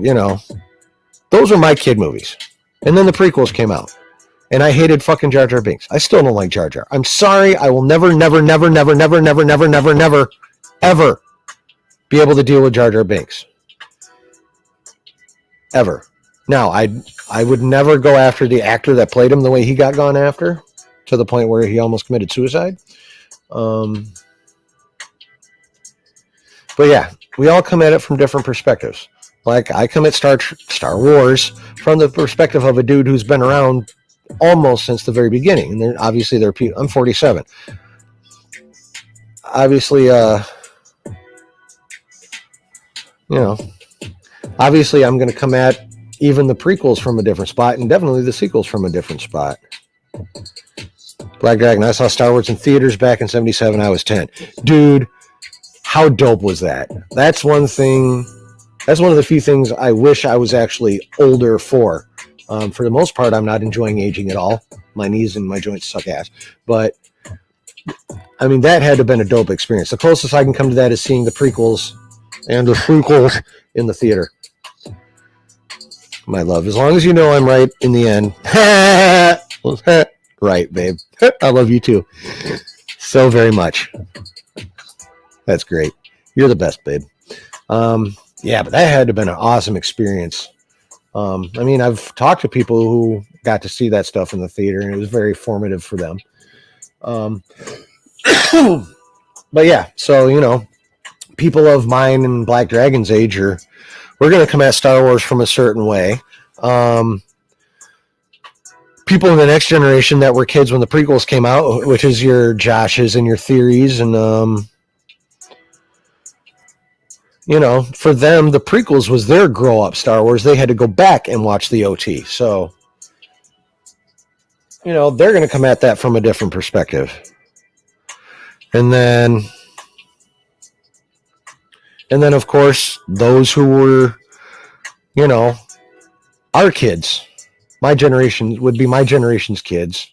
those were my kid movies. And then the prequels came out. And I hated fucking Jar Jar Binks. I still don't like Jar Jar. I'm sorry. I will never, ever be able to deal with Jar Jar Binks. Ever. Now, I would never go after the actor that played him the way he got gone after, to the point where he almost committed suicide. But yeah, we all come at it from different perspectives. Like, I come at Star Wars from the perspective of a dude who's been around almost since the very beginning. And they're people. I'm 47. Obviously, obviously I'm going to come at even the prequels from a different spot, and definitely the sequels from a different spot. Black Dragon, I saw Star Wars in theaters back in 77. I was 10. Dude, how dope was that? That's one of the few things I wish I was actually older for. For the most part, I'm not enjoying aging at all. My knees and my joints suck ass. But, I mean, that had to have been a dope experience. The closest I can come to that is seeing the prequels and the prequels in the theater. My love, as long as you know I'm right in the end. Right, babe. I love you too. So very much. That's great. You're the best, babe. Yeah, but that had to have been an awesome experience. I mean, I've talked to people who got to see that stuff in the theater, and it was very formative for them. But yeah, so, people of mine and Black Dragon's age we're going to come at Star Wars from a certain way. People in the next generation that were kids when the prequels came out, which is your Joshes and your Theories, and for them, the prequels was their grow-up Star Wars. They had to go back and watch the OT. So, they're going to come at that from a different perspective. And then, of course, those who were, our kids, my generation would be my generation's kids.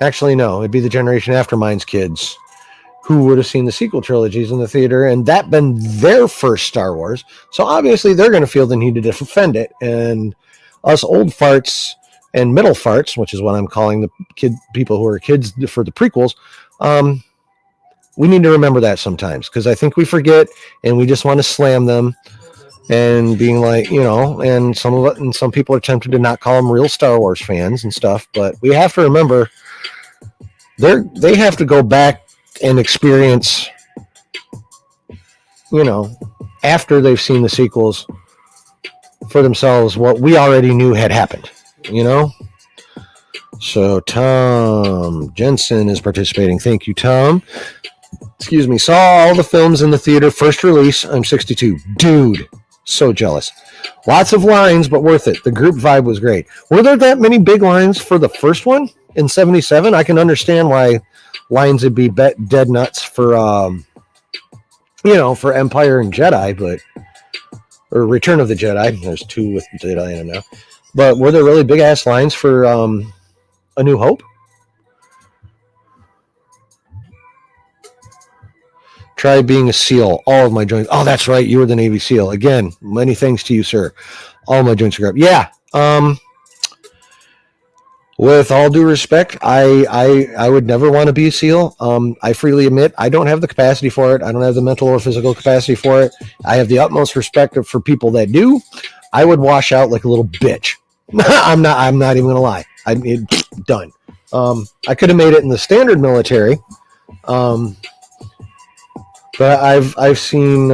Actually, no, it'd be the generation after mine's kids who would have seen the sequel trilogies in the theater, and that been their first Star Wars. So obviously they're going to feel the need to defend it. And us old farts and middle farts, which is what I'm calling the people who are kids for the prequels, we need to remember that sometimes, because I think we forget and we just want to slam them and being like, and some people are tempted to not call them real Star Wars fans and stuff, but we have to remember they have to go back and experience, after they've seen the sequels for themselves, what we already knew had happened, So Tom Jensen is participating. Thank you, Tom. Excuse me. Saw all the films in the theater. First release. I'm 62. Dude, so jealous. Lots of lines, but worth it. The group vibe was great. Were there that many big lines for the first one in 77? I can understand why lines would be dead nuts for, for Empire and Jedi, or Return of the Jedi. There's two with Jedi in them now. But were there really big ass lines for A New Hope? Try being a SEAL. All of my joints. Oh, that's right. You were the Navy SEAL. Again, many thanks to you, sir. All my joints are up. Yeah. With all due respect, I would never want to be a SEAL. I freely admit I don't have the capacity for it. I don't have the mental or physical capacity for it. I have the utmost respect for people that do. I would wash out like a little bitch. I'm not even gonna lie. Done. I could have made it in the standard military, but I've seen,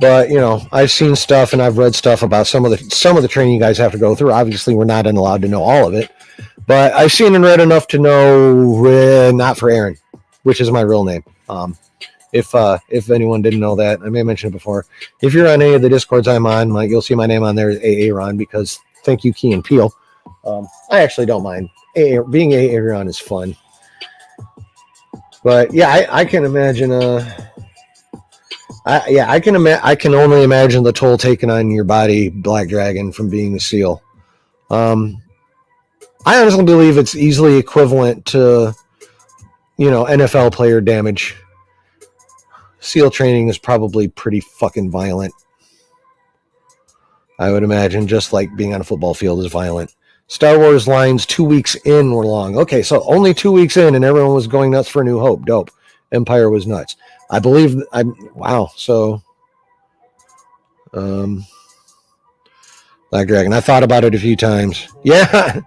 but I've seen stuff and I've read stuff about some of the training you guys have to go through. Obviously, we're not allowed to know all of it, but I've seen and read enough to know. Not for Aaron, which is my real name. If anyone didn't know that, I may have mentioned it before. If you're on any of the Discords I'm on, you'll see my name on there is Aaron, because thank you, Key and Peel. I actually don't mind. Being Aaron is fun. But yeah, I can imagine. I can only imagine the toll taken on your body, Black Dragon, from being a SEAL. I honestly believe it's easily equivalent to, NFL player damage. SEAL training is probably pretty fucking violent. I would imagine, just like being on a football field is violent. Star Wars lines 2 weeks in were long. Okay, so only 2 weeks in, and everyone was going nuts for A New Hope. Dope. Empire was nuts. I believe. Wow. So, Black Dragon. I thought about it a few times. Yeah.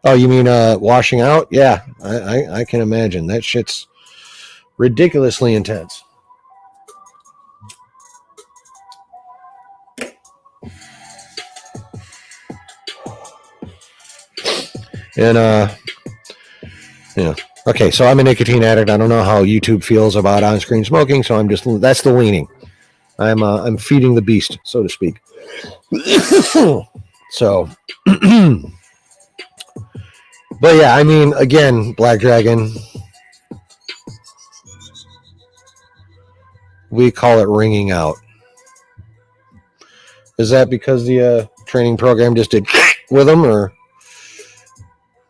Oh, you mean washing out? Yeah, I can imagine. That shit's ridiculously intense. And okay, so I'm a nicotine addict. I don't know how YouTube feels about on-screen smoking, so that's the leaning. I'm feeding the beast, so to speak. So, but yeah, I mean, again, Black Dragon, we call it ringing out. Is that because the training program just did with them, or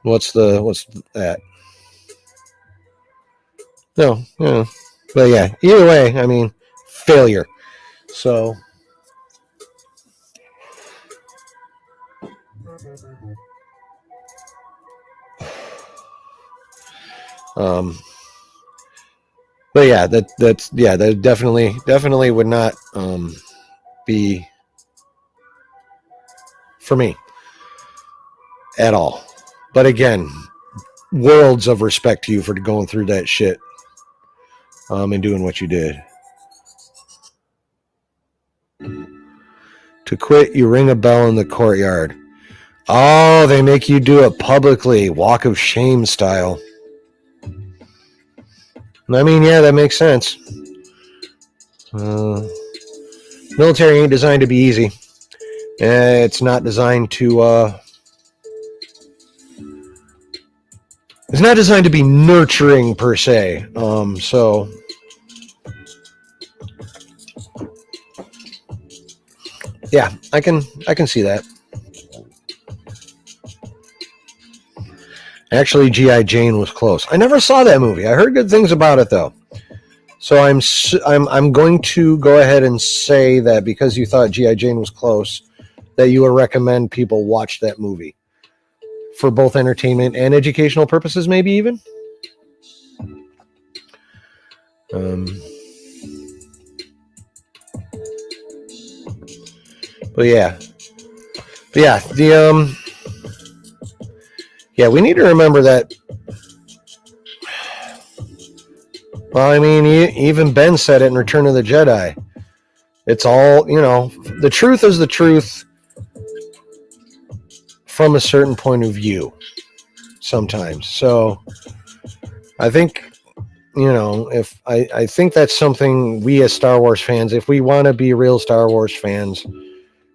what's that? No, but yeah, either way, I mean, failure. So, but yeah, that definitely would not be for me at all. But again, worlds of respect to you for going through that shit and doing what you did. To quit, you ring a bell in the courtyard. Oh, they make you do it publicly, walk of shame style. I mean, yeah, that makes sense. Military ain't designed to be easy. It's not designed to it's not designed to be nurturing per se. So yeah, I can see that. Actually, G.I. Jane was close. I never saw that movie. I heard good things about it though. So I'm going to go ahead and say that because you thought G.I. Jane was close, that you would recommend people watch that movie for both entertainment and educational purposes, maybe even. But yeah, we need to remember that. Well, I mean, even Ben said it in Return of the Jedi. It's all, the truth is the truth from a certain point of view sometimes. So I think, if I think that's something we as Star Wars fans, if we want to be real Star Wars fans,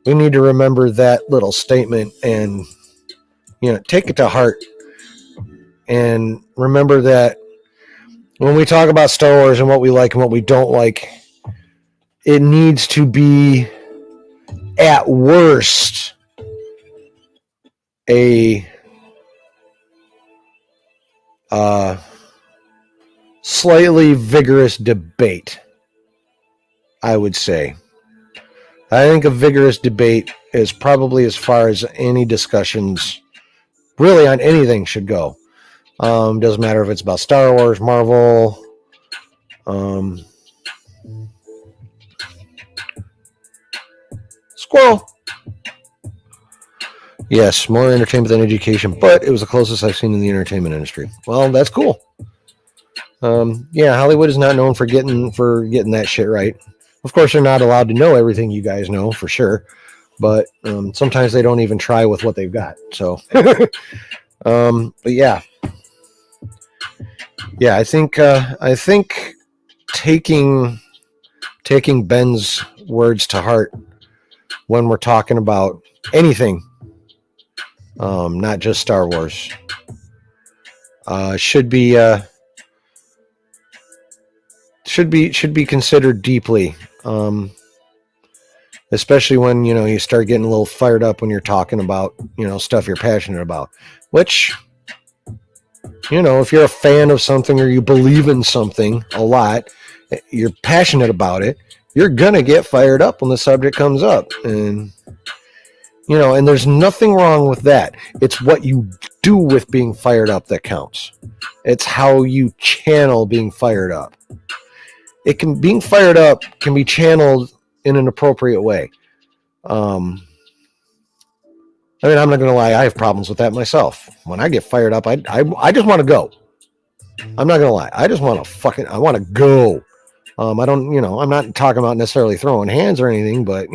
we need to remember that little statement and, take it to heart and remember that when we talk about Star Wars and what we like and what we don't like, it needs to be at worst a slightly vigorous debate, I would say. I think a vigorous debate is probably as far as any discussions really on anything should go. Doesn't matter if it's about Star Wars, Marvel, Squirrel. Yes, more entertainment than education, but it was the closest I've seen in the entertainment industry. Well, that's cool. Yeah, Hollywood is not known for getting that shit right. Of course, they're not allowed to know everything you guys know for sure, but sometimes they don't even try with what they've got. So, but yeah, I think taking Ben's words to heart when we're talking about anything, not just Star Wars, should be considered deeply, especially when you start getting a little fired up when you're talking about stuff you're passionate about, which if you're a fan of something or you believe in something a lot, you're passionate about it, you're gonna get fired up when the subject comes up. And and there's nothing wrong with that. It's what you do with being fired up that counts. It's how you channel being fired up. Being fired up can be channeled in an appropriate way. I mean, I'm not going to lie, I have problems with that myself. When I get fired up, I just want to go. I'm not going to lie. I just want to I want to go. I don't, I'm not talking about necessarily throwing hands or anything, but,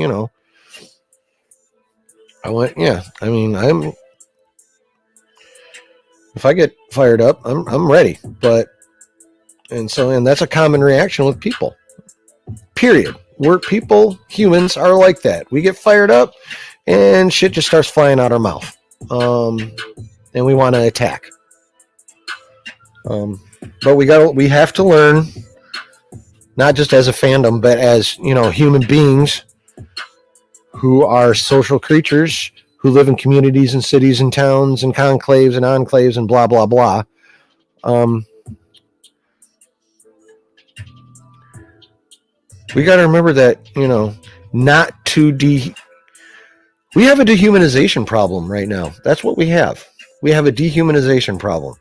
if I get fired up, I'm ready. And that's a common reaction with people. Period. Humans are like that. We get fired up and shit just starts flying out our mouth. And we want to attack. But we have to learn, not just as a fandom, but as, human beings who are social creatures who live in communities and cities and towns and conclaves and enclaves and blah, blah, blah. We got to remember that, we have a dehumanization problem right now. That's what we have. We have a dehumanization problem.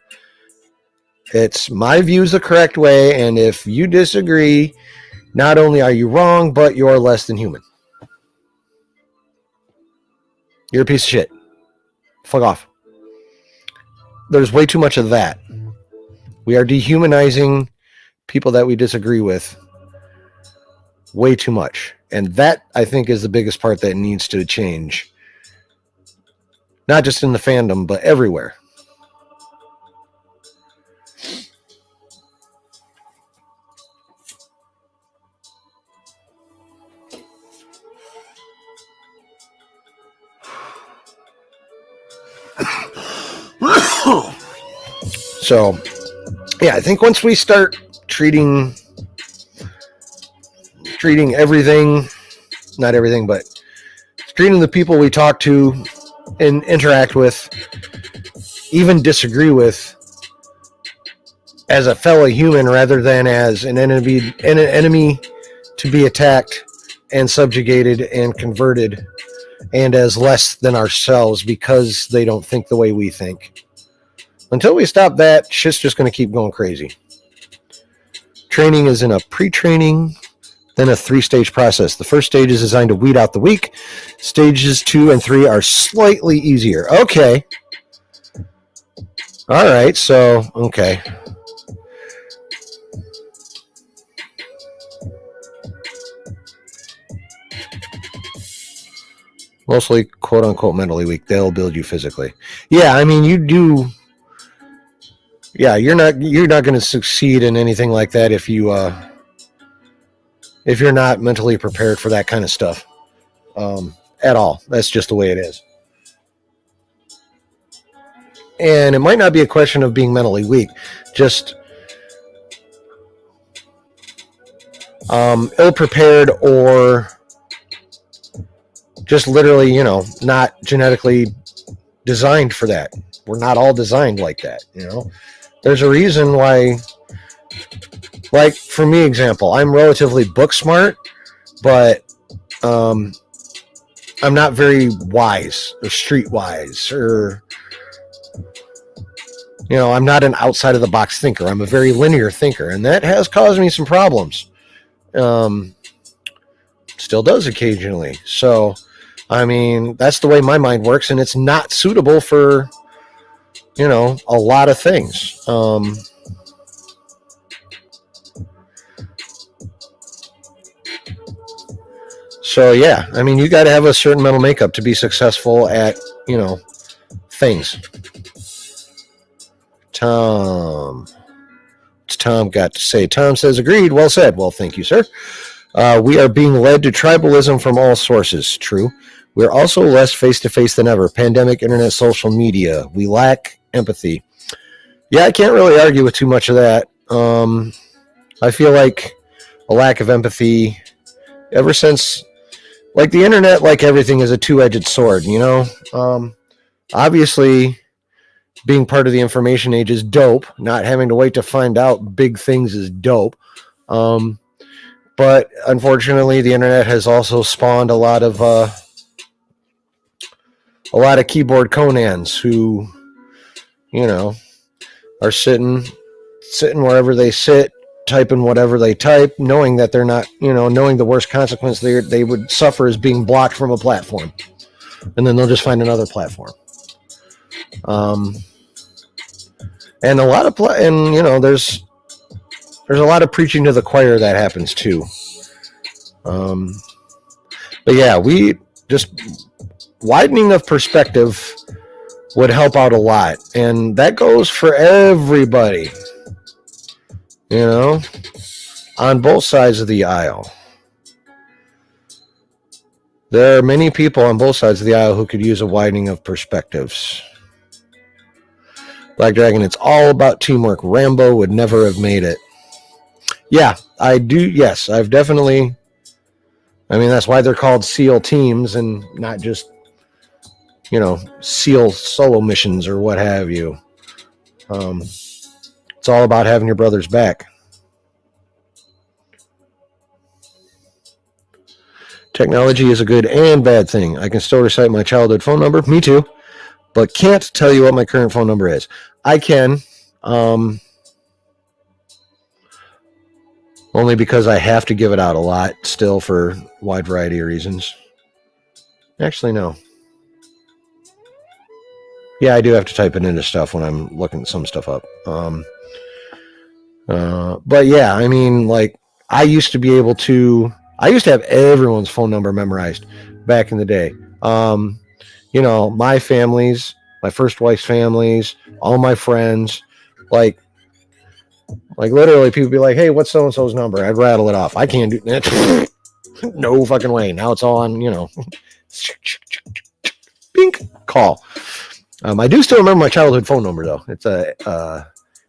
It's my view's the correct way, and if you disagree, not only are you wrong, but you're less than human. You're a piece of shit. Fuck off. There's way too much of that. We are dehumanizing people that we disagree with way too much. And that, I think, is the biggest part that needs to change. Not just in the fandom, but everywhere. So, yeah, I think once we start treating everything, not everything, but treating the people we talk to and interact with, even disagree with, as a fellow human rather than as an enemy to be attacked and subjugated and converted, and as less than ourselves because they don't think the way we think. Until we stop that, shit's just going to keep going crazy. Training is in a pre-training, then a 3-stage process. The first stage is designed to weed out the weak. Stages 2 and 3 are slightly easier. Okay. All right, so, okay. Mostly, quote-unquote, mentally weak. They'll build you physically. Yeah, I mean, you do... Yeah, you're not going to succeed in anything like that if you're not mentally prepared for that kind of stuff at all. That's just the way it is. And it might not be a question of being mentally weak, just ill-prepared or just literally, not genetically designed for that. We're not all designed like that, There's a reason why, like, for me, example, I'm relatively book smart, but I'm not very wise or streetwise or, I'm not an outside of the box thinker. I'm a very linear thinker, and that has caused me some problems. Still does occasionally. So I mean, that's the way my mind works, and it's not suitable for, a lot of things. So yeah, I mean, you got to have a certain mental makeup to be successful at, things. What's Tom got to say? Tom says, agreed. Well said. Well, thank you, sir. We are being led to tribalism from all sources. True. We're also less face-to-face than ever. Pandemic, internet, social media. We lack empathy. Yeah, I can't really argue with too much of that. I feel like a lack of empathy ever since, like, the internet, like everything, is a two-edged sword, obviously, being part of the information age is dope. Not having to wait to find out big things is dope. But unfortunately, the internet has also spawned a lot of keyboard Conans who, are sitting wherever they sit, typing whatever they type, knowing that they're not, knowing the worst consequence they would suffer is being blocked from a platform, and then they'll just find another platform. And a lot of there's a lot of preaching to the choir that happens too. But yeah, we just widening of perspective would help out a lot, and that goes for everybody, on both sides of the aisle. There are many people on both sides of the aisle who could use a widening of perspectives. Black Dragon, it's all about teamwork. Rambo would never have made it. Yeah, I do. Yes, I've definitely. I mean, that's why they're called SEAL teams and not just, SEAL solo missions or what have you. It's all about having your brother's back. Technology is a good and bad thing. I can still recite my childhood phone number. Me too. But can't tell you what my current phone number is. I can. Only because I have to give it out a lot still for a wide variety of reasons. Actually, no. Yeah, I do have to type it into stuff when I'm looking some stuff up. But yeah, I mean, like, I used to have everyone's phone number memorized back in the day. My families, my first wife's families, all my friends, like literally people be like, hey, what's so-and-so's number? I'd rattle it off. I can't do that. No fucking way. Now it's all on, bink, call. I do still remember my childhood phone number though. It's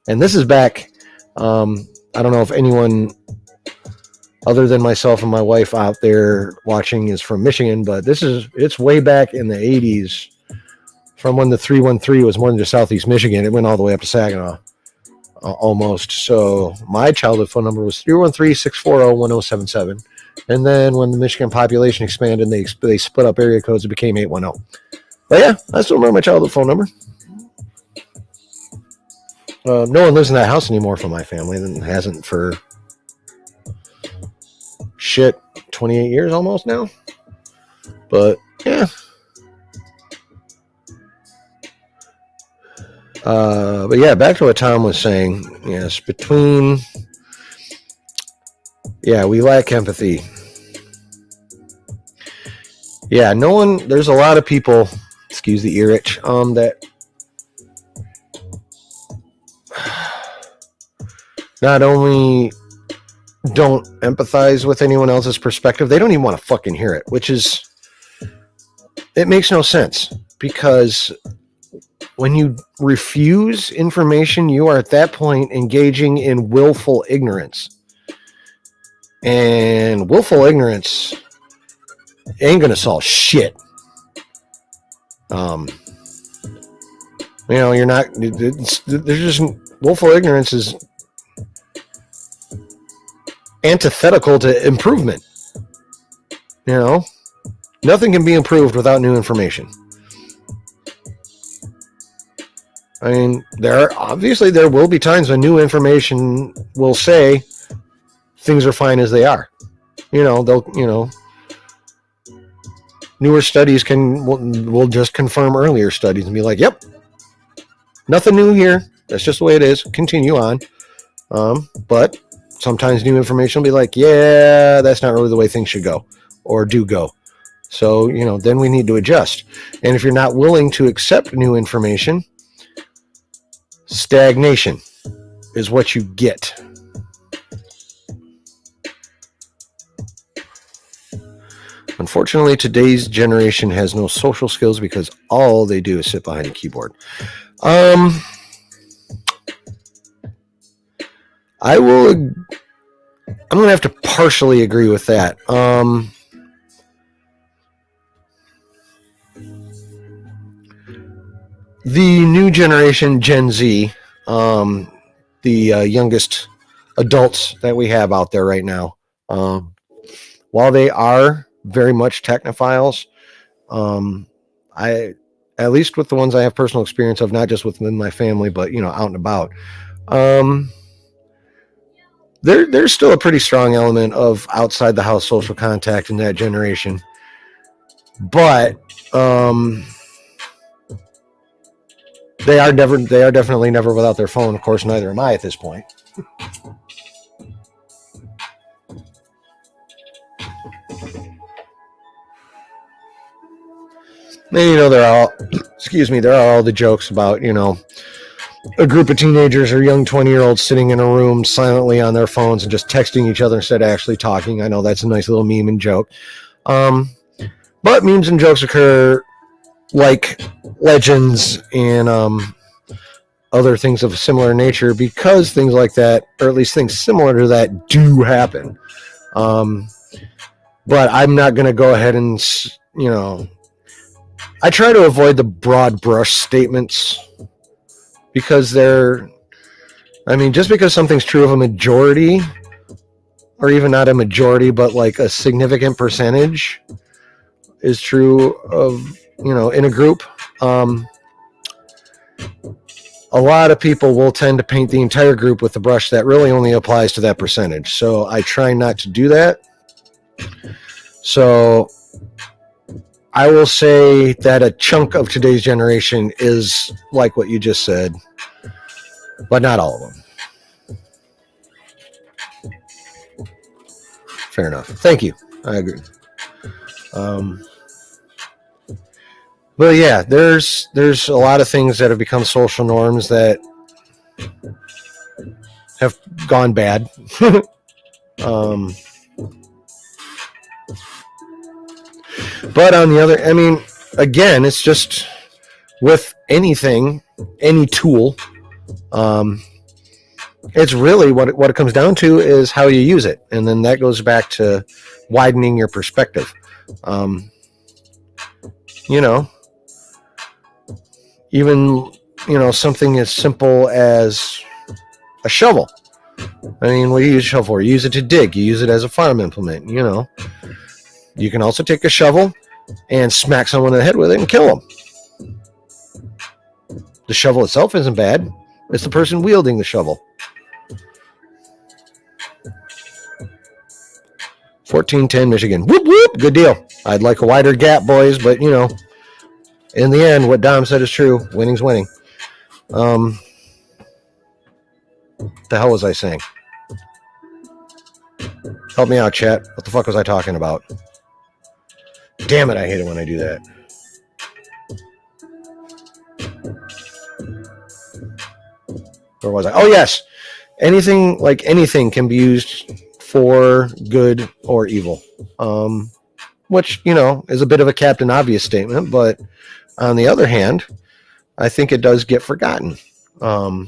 and this is back, I don't know if anyone other than myself and my wife out there watching is from Michigan, but it's way back in the 80s, from when the 313 was more than just Southeast Michigan. It went all the way up to Saginaw, almost. So my childhood phone number was 313-640-1077. And then when the Michigan population expanded, they split up area codes, it became 810. But yeah, I still remember my childhood phone number. No one lives in that house anymore from my family, and hasn't for 28 years almost now. But yeah. But yeah, back to what Tom was saying. Yes, we lack empathy. Yeah, there's a lot of people, excuse the ear itch, that not only don't empathize with anyone else's perspective, they don't even want to fucking hear it, it makes no sense, because when you refuse information, you are at that point engaging in willful ignorance. And willful ignorance ain't going to solve shit. You're not, there's just, willful ignorance is antithetical to improvement. Nothing can be improved without new information. I mean, there will be times when new information will say things are fine as they are. newer studies will just confirm earlier studies and be like, yep, nothing new here. That's just the way it is. Continue on. But sometimes new information will be like, yeah, that's not really the way things should go or do go. So, then we need to adjust. And if you're not willing to accept new information, stagnation is what you get. Unfortunately, today's generation has no social skills because all they do is sit behind a keyboard. I'm going to have to partially agree with that. The new generation, Gen Z, the youngest adults that we have out there right now, while they are very much technophiles, at least with the ones I have personal experience of, not just within my family, but out and about, there's still a pretty strong element of outside the house social contact in that generation. But they are definitely never without their phone. Of course, neither am I at this point. And there are all the jokes about, a group of teenagers or young 20-year-olds sitting in a room silently on their phones and just texting each other instead of actually talking. I know that's a nice little meme and joke. But memes and jokes occur like legends and other things of a similar nature because things like that, or at least things similar to that, do happen. But I'm not going to go ahead and, I try to avoid the broad brush statements because just because something's true of a majority, or even not a majority, but like a significant percentage is true of, in a group, a lot of people will tend to paint the entire group with a brush that really only applies to that percentage. So I try not to do that. So I will say that a chunk of today's generation is like what you just said, but not all of them. Fair enough. Thank you. I agree. But yeah, there's a lot of things that have become social norms that have gone bad. But on the other, again, it's just with anything, any tool, it's really what it comes down to is how you use it. And then that goes back to widening your perspective. Even, something as simple as a shovel. What do you use a shovel for? You use it to dig. You use it as a farm implement, You can also take a shovel and smack someone in the head with it and kill them. The shovel itself isn't bad. It's the person wielding the shovel. 14-10 Michigan. Whoop, whoop. Good deal. I'd like a wider gap, boys, but, in the end, what Dom said is true. Winning's winning. The hell was I saying? Help me out, chat. What the fuck was I talking about? Damn it, I hate it when I do that. Where was I? Oh, yes. Anything can be used for good or evil. Which, is a bit of a Captain Obvious statement, but on the other hand, I think it does get forgotten. So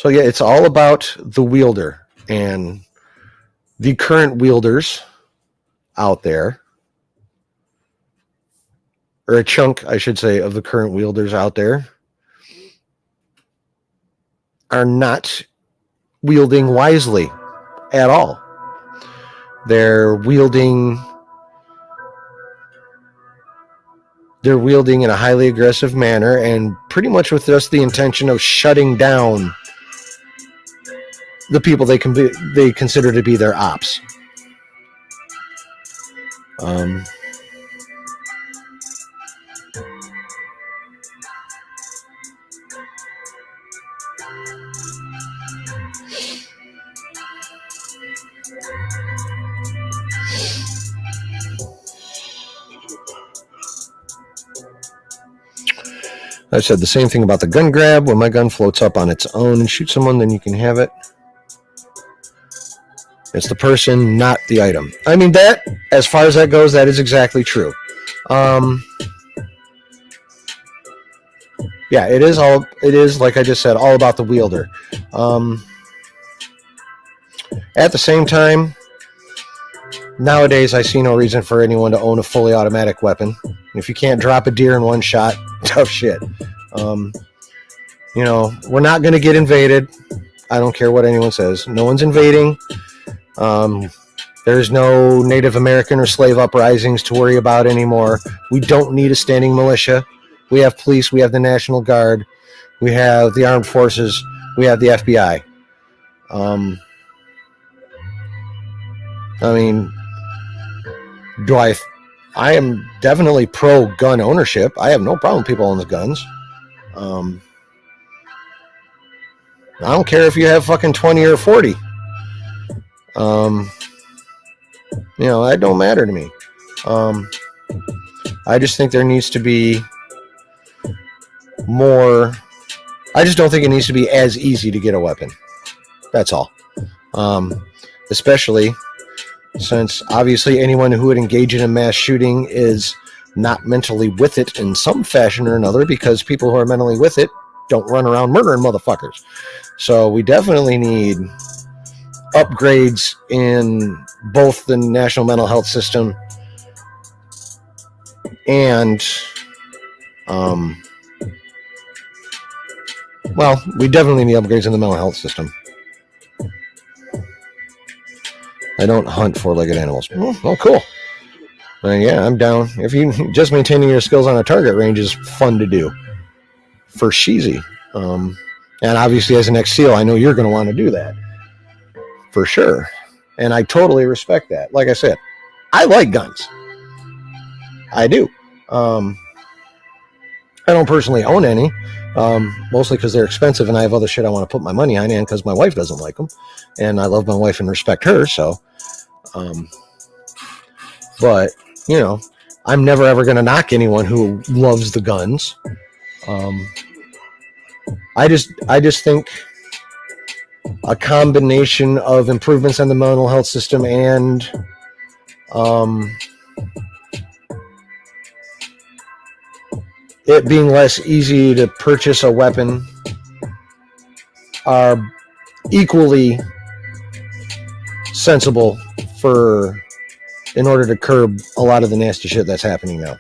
yeah, it's all about the wielder, and the current wielders out there, or a chunk, I should say, of the current wielders out there are not wielding wisely at all. They're wielding in a highly aggressive manner, and pretty much with just the intention of shutting down the people they consider to be their ops. Um, I said the same thing about the gun grab. When my gun floats up on its own and shoots someone, then you can have it. It's the person, not the item. I mean, that, as far as that goes, that is exactly true. Yeah, it is, like I just said, all about the wielder. At the same time, nowadays I see no reason for anyone to own a fully automatic weapon. If you can't drop a deer in one shot, tough shit. We're not going to get invaded. I don't care what anyone says. No one's invading. There's no Native American or slave uprisings to worry about anymore. We don't need a standing militia. We have police. We have the National Guard. We have the armed forces. We have the FBI. I am definitely pro gun ownership. I have no problem with people owning guns. I don't care if you have fucking 20 or 40. That don't matter to me. I just think there needs to be more. I just don't think it needs to be as easy to get a weapon. That's all. Especially since obviously anyone who would engage in a mass shooting is not mentally with it in some fashion or another, because people who are mentally with it don't run around murdering motherfuckers. So we definitely need upgrades in both the national mental health system and we definitely need upgrades in the mental health system. I don't hunt four-legged animals. Oh, cool. Yeah, I'm down. If you just maintaining your skills on a target range is fun to do for sheezy. And obviously as an ex-SEAL, I know you're going to want to do that for sure. And I totally respect that. Like I said, I like guns. I do. I don't personally own any, mostly because they're expensive and I have other shit I want to put my money on, and because my wife doesn't like them. And I love my wife and respect her, so... but, I'm never ever going to knock anyone who loves the guns. I just think a combination of improvements in the mental health system and it being less easy to purchase a weapon are equally sensible in order to curb a lot of the nasty shit that's happening now.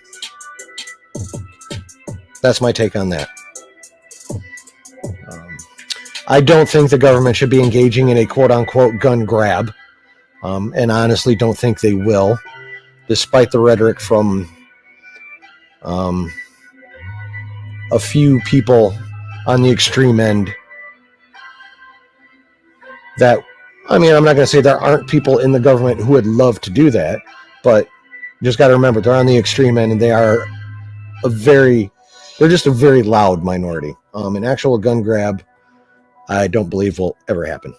That's my take on that. I don't think the government should be engaging in a quote-unquote gun grab, and honestly don't think they will, despite the rhetoric from a few people on the extreme end that, I'm not going to say there aren't people in the government who would love to do that, but you just got to remember they're on the extreme end and they're just a very loud minority. An actual gun grab, I don't believe will ever happen.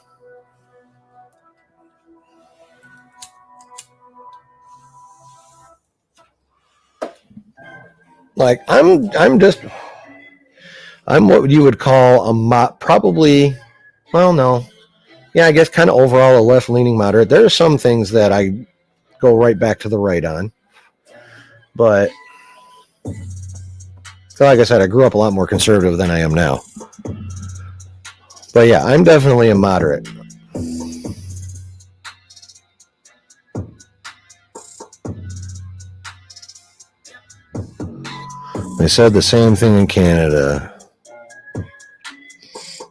Like I'm what you would call probably, well, no. Yeah, I guess kind of overall a left-leaning moderate. There are some things that I go right back to the right on. But, so like I said, I grew up a lot more conservative than I am now. But yeah, I'm definitely a moderate. They said the same thing in Canada.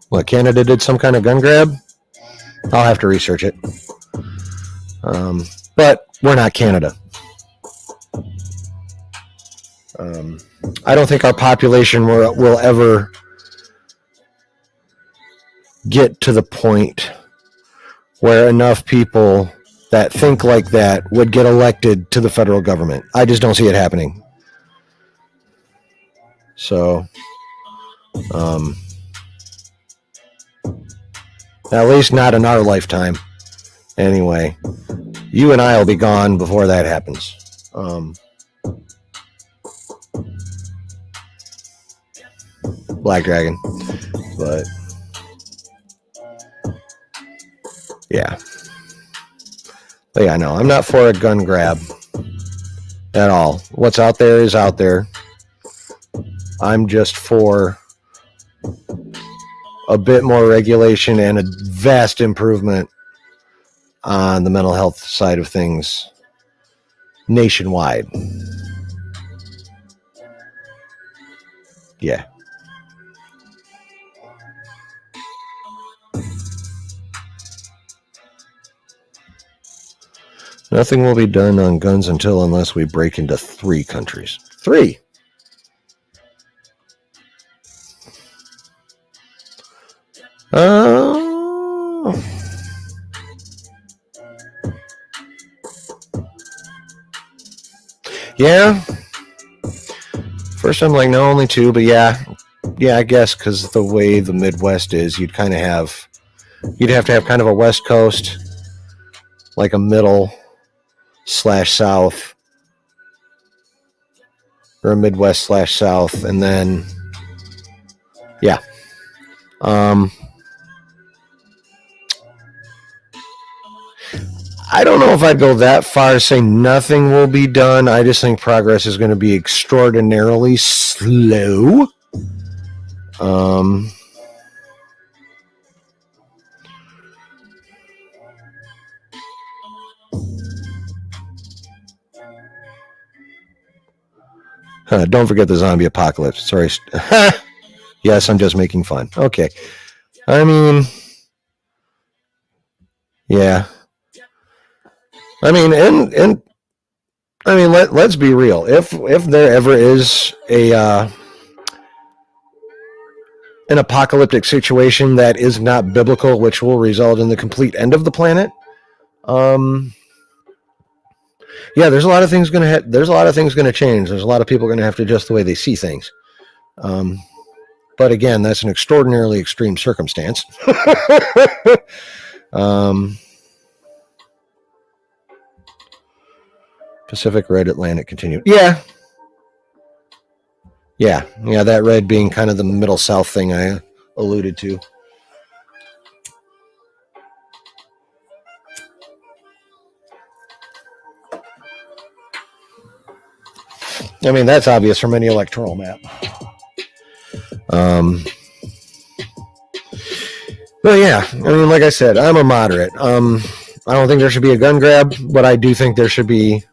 What, Canada did some kind of gun grab? I'll have to research it. But we're not Canada. I don't think our population will ever get to the point where enough people that think like that would get elected to the federal government. I just don't see it happening. So, at least not in our lifetime. Anyway, you and I will be gone before that happens. Black Dragon. But yeah. But yeah, no, I'm not for a gun grab at all. What's out there is out there. I'm just for a bit more regulation and a vast improvement on the mental health side of things nationwide. Yeah. Nothing will be done on guns unless we break into 3 countries. 3. Yeah. First I'm like, no, only 2, but yeah, I guess because the way the Midwest is, you'd have to have kind of a West Coast, like a middle/South, or a Midwest/South, and then, yeah. I don't know if I'd go that far to say nothing will be done. I just think progress is going to be extraordinarily slow. Don't forget the zombie apocalypse. Sorry. Yes, I'm just making fun. Okay. I mean, yeah. I mean, and I mean, let's be real. If there ever is an apocalyptic situation that is not biblical, which will result in the complete end of the planet, yeah, there's a lot of things going to change. There's a lot of people going to have to adjust the way they see things. But again, that's an extraordinarily extreme circumstance. Pacific Red, Atlantic continued. Yeah. That red being kind of the middle south thing I alluded to. I mean, that's obvious from any electoral map. But yeah, I mean, like I said, I'm a moderate. I don't think there should be a gun grab, but I do think there should be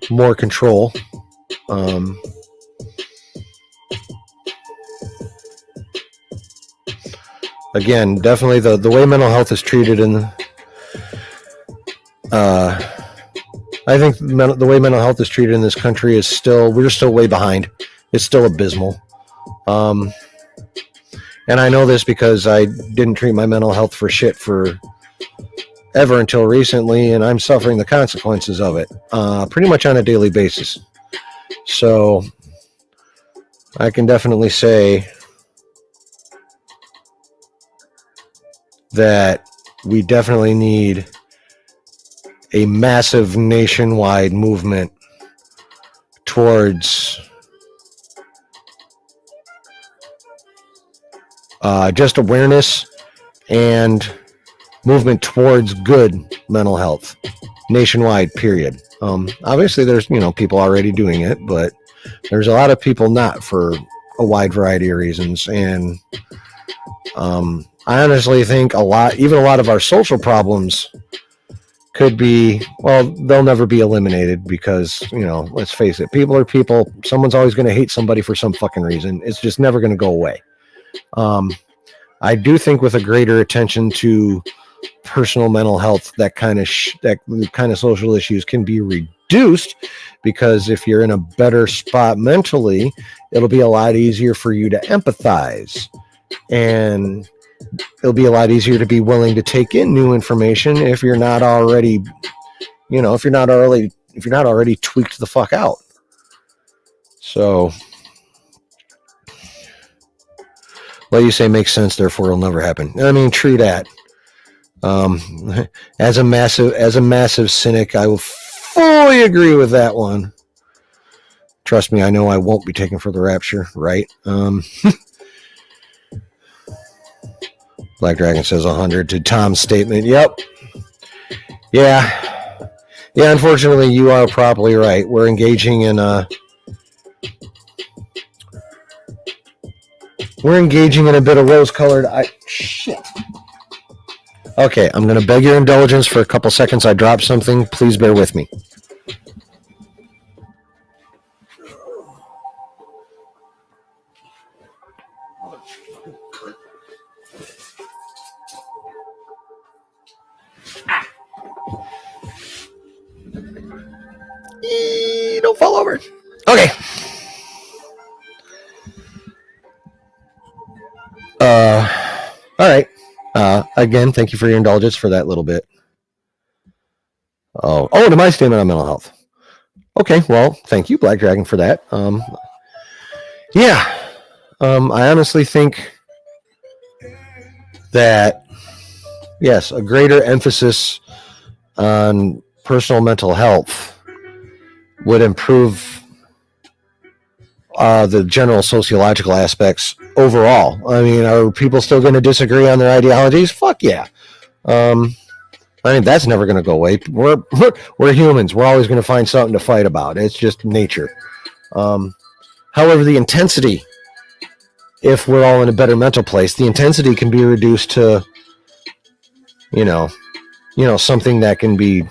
more control. Again, definitely the way mental health is treated in I think the way mental health is treated in this country is we're still way behind. It's still abysmal. And I know this because I didn't treat my mental health for shit for ever until recently, and I'm suffering the consequences of it pretty much on a daily basis. So I can definitely say that we definitely need a massive nationwide movement towards just awareness and movement towards good mental health nationwide, period. Obviously there's people already doing it, but there's a lot of people not, for a wide variety of reasons. And I honestly think a lot of our social problems could be, they'll never be eliminated because, let's face it, people are people. Someone's always going to hate somebody for some fucking reason. It's just never going to go away. I do think with a greater attention to personal mental health, that kind of social issues can be reduced, because if you're in a better spot mentally, it'll be a lot easier for you to empathize and it'll be a lot easier to be willing to take in new information if you're not already, if you're not already tweaked the fuck out. So what you say makes sense, therefore it'll never happen. I mean, true that. As a massive cynic, I will fully agree with that one. Trust me, I know I won't be taken for the rapture, right? Black Dragon says 100 to Tom's statement. Yep. Yeah. Unfortunately, you are probably right. We're engaging in a bit of rose-colored. Shit. Okay, I'm going to beg your indulgence for a couple seconds. I dropped something. Please bear with me. Don't fall over. Okay. All right. Again, thank you for your indulgence for that little bit. To my statement on mental health. Okay, well, thank you, Black Dragon, for that. I honestly think that, yes, a greater emphasis on personal mental health would improve the general sociological aspects overall. I mean, are people still going to disagree on their ideologies? Fuck yeah. I mean, that's never going to go away. We're humans. We're always going to find something to fight about. It's just nature. However, the intensity, if we're all in a better mental place, the intensity can be reduced to, something that can be,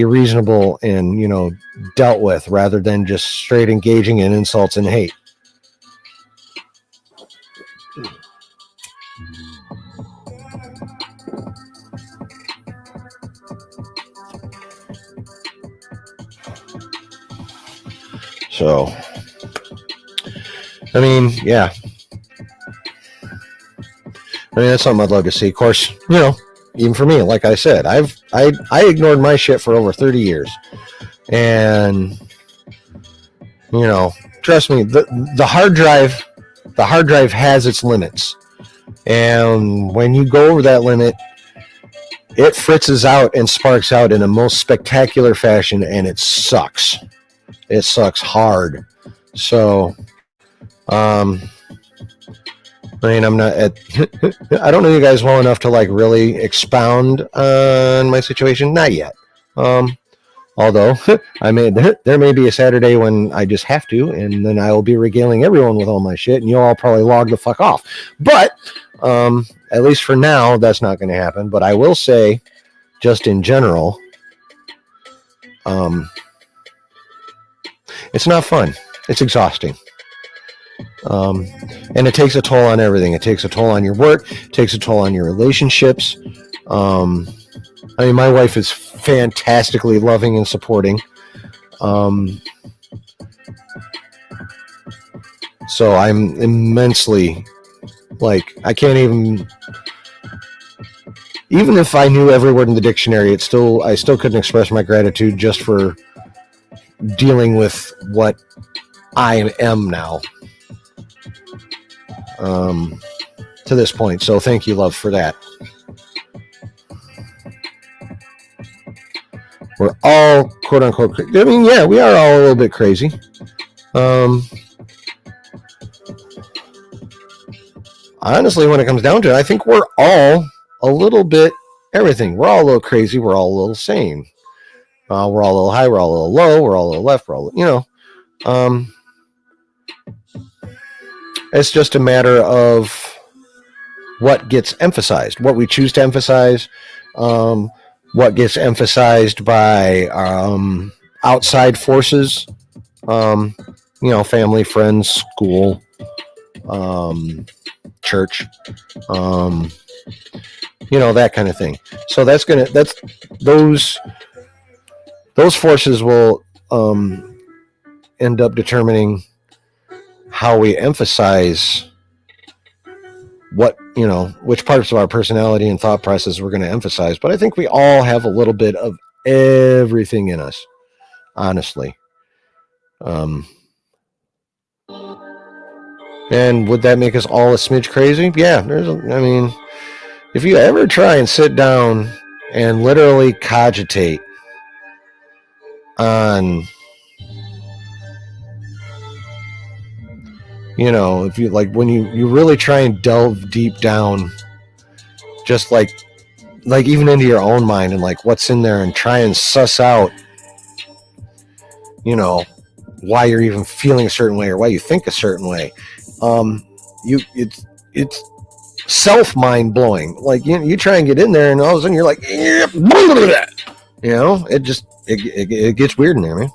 reasonable and, dealt with rather than just straight engaging in insults and hate. So, I mean, yeah. I mean, that's something I'd love to see. Of course, even for me, like I said, I ignored my shit for over 30 years. And, trust me, the hard drive has its limits. And when you go over that limit, it fritzes out and sparks out in a most spectacular fashion, and it sucks. It sucks hard. So, I mean, I'm not I don't know you guys well enough to really expound on my situation. Not yet. Although there may be a Saturday when I just have to, and then I will be regaling everyone with all my shit, and you'll all probably log the fuck off. But, at least for now, that's not going to happen. But I will say, just in general, it's not fun. It's exhausting. And it takes a toll on everything. It takes a toll on your work. It takes a toll on your relationships. I mean, my wife is fantastically loving and supporting. So I'm immensely, I can't even if I knew every word in the dictionary, I still couldn't express my gratitude just for dealing with what I am now. To this point. So thank you, love, for that. We're all quote unquote I mean, yeah, we are all a little bit crazy. Honestly, when it comes down to it, I think we're all a little bit everything. We're all a little crazy. We're all a little sane. We're all a little high. We're all a little low. We're all a little left. We're all, it's just a matter of what gets emphasized, what we choose to emphasize, what gets emphasized by outside forces, family, friends, school, church, that kind of thing. So those forces will end up determining how we emphasize what, which parts of our personality and thought process we're going to emphasize. But I think we all have a little bit of everything in us, honestly. And would that make us all a smidge crazy? Yeah, if you ever try and sit down and literally cogitate on, if you like, when you really try and delve deep down, just like even into your own mind and like what's in there, and try and suss out, why you're even feeling a certain way or why you think a certain way. It's self mind blowing. Like you try and get in there, and all of a sudden you're like, it gets weird in there, man.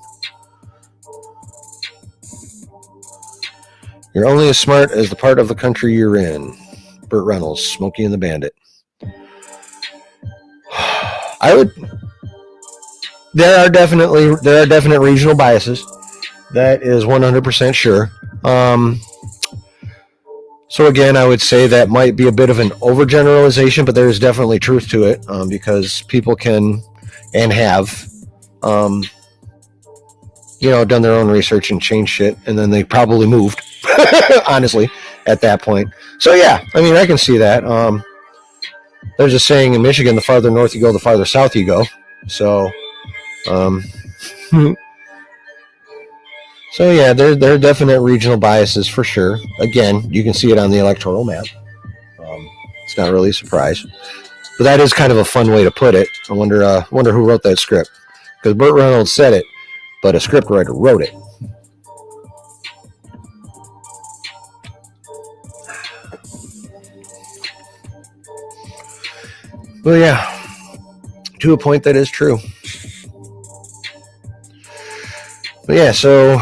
You're only as smart as the part of the country you're in. Burt Reynolds, Smokey and the Bandit. There are definite regional biases. That is 100% sure. So again, I would say that might be a bit of an overgeneralization, but there is definitely truth to it, because people can and have, done their own research and changed shit, and then they probably moved, honestly, at that point. So yeah, I can see that. There's a saying in Michigan: the farther north you go, the farther south you go. So, so yeah, there are definite regional biases for sure. Again, you can see it on the electoral map. It's not really a surprise, but that is kind of a fun way to put it. I wonder who wrote that script, because Burt Reynolds said it, but a scriptwriter wrote it. Well, yeah, to a point that is true. But yeah, so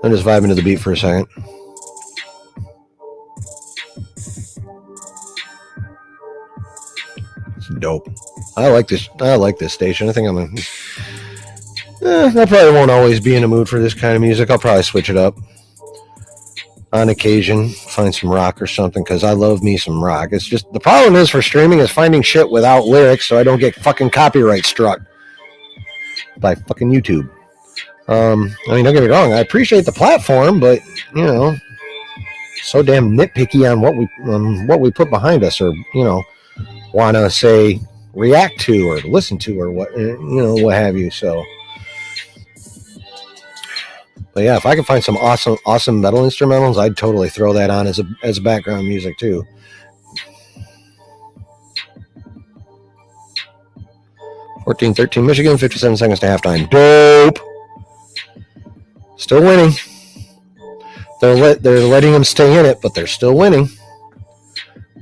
I'm just vibing to the beat for a second. It's dope. I like this station. I think I'm I probably won't always be in a mood for this kind of music. I'll probably switch it up on occasion, find some rock or something, because I love me some rock. It's just, the problem is for streaming is finding shit without lyrics, so I don't get fucking copyright struck by fucking YouTube. Don't get me wrong, I appreciate the platform, but so damn nitpicky on what we put behind us, or want to say react to or listen to, or what have you. So, but yeah, if I could find some awesome metal instrumentals, I'd totally throw that on as a background music too. (14-13) Michigan, 57 seconds to halftime. Dope. Still winning. They're letting them stay in it, but they're still winning.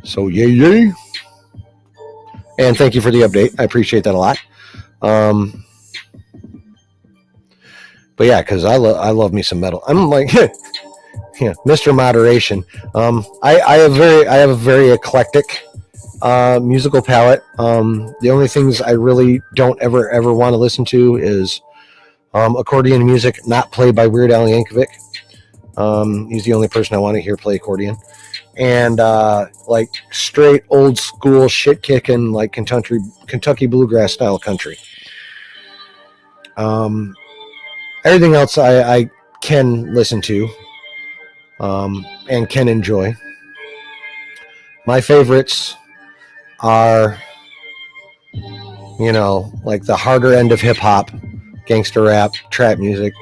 So yay. And thank you for the update. I appreciate that a lot. But yeah, because I love me some metal. I'm like, yeah, Mr. Moderation. I have a very eclectic musical palette. The only things I really don't ever want to listen to is accordion music not played by Weird Al Yankovic. He's the only person I want to hear play accordion. And like straight old school shit kicking, like Kentucky bluegrass style country. Everything else I can listen to and can enjoy. My favorites are, like the harder end of hip hop, gangster rap, trap music,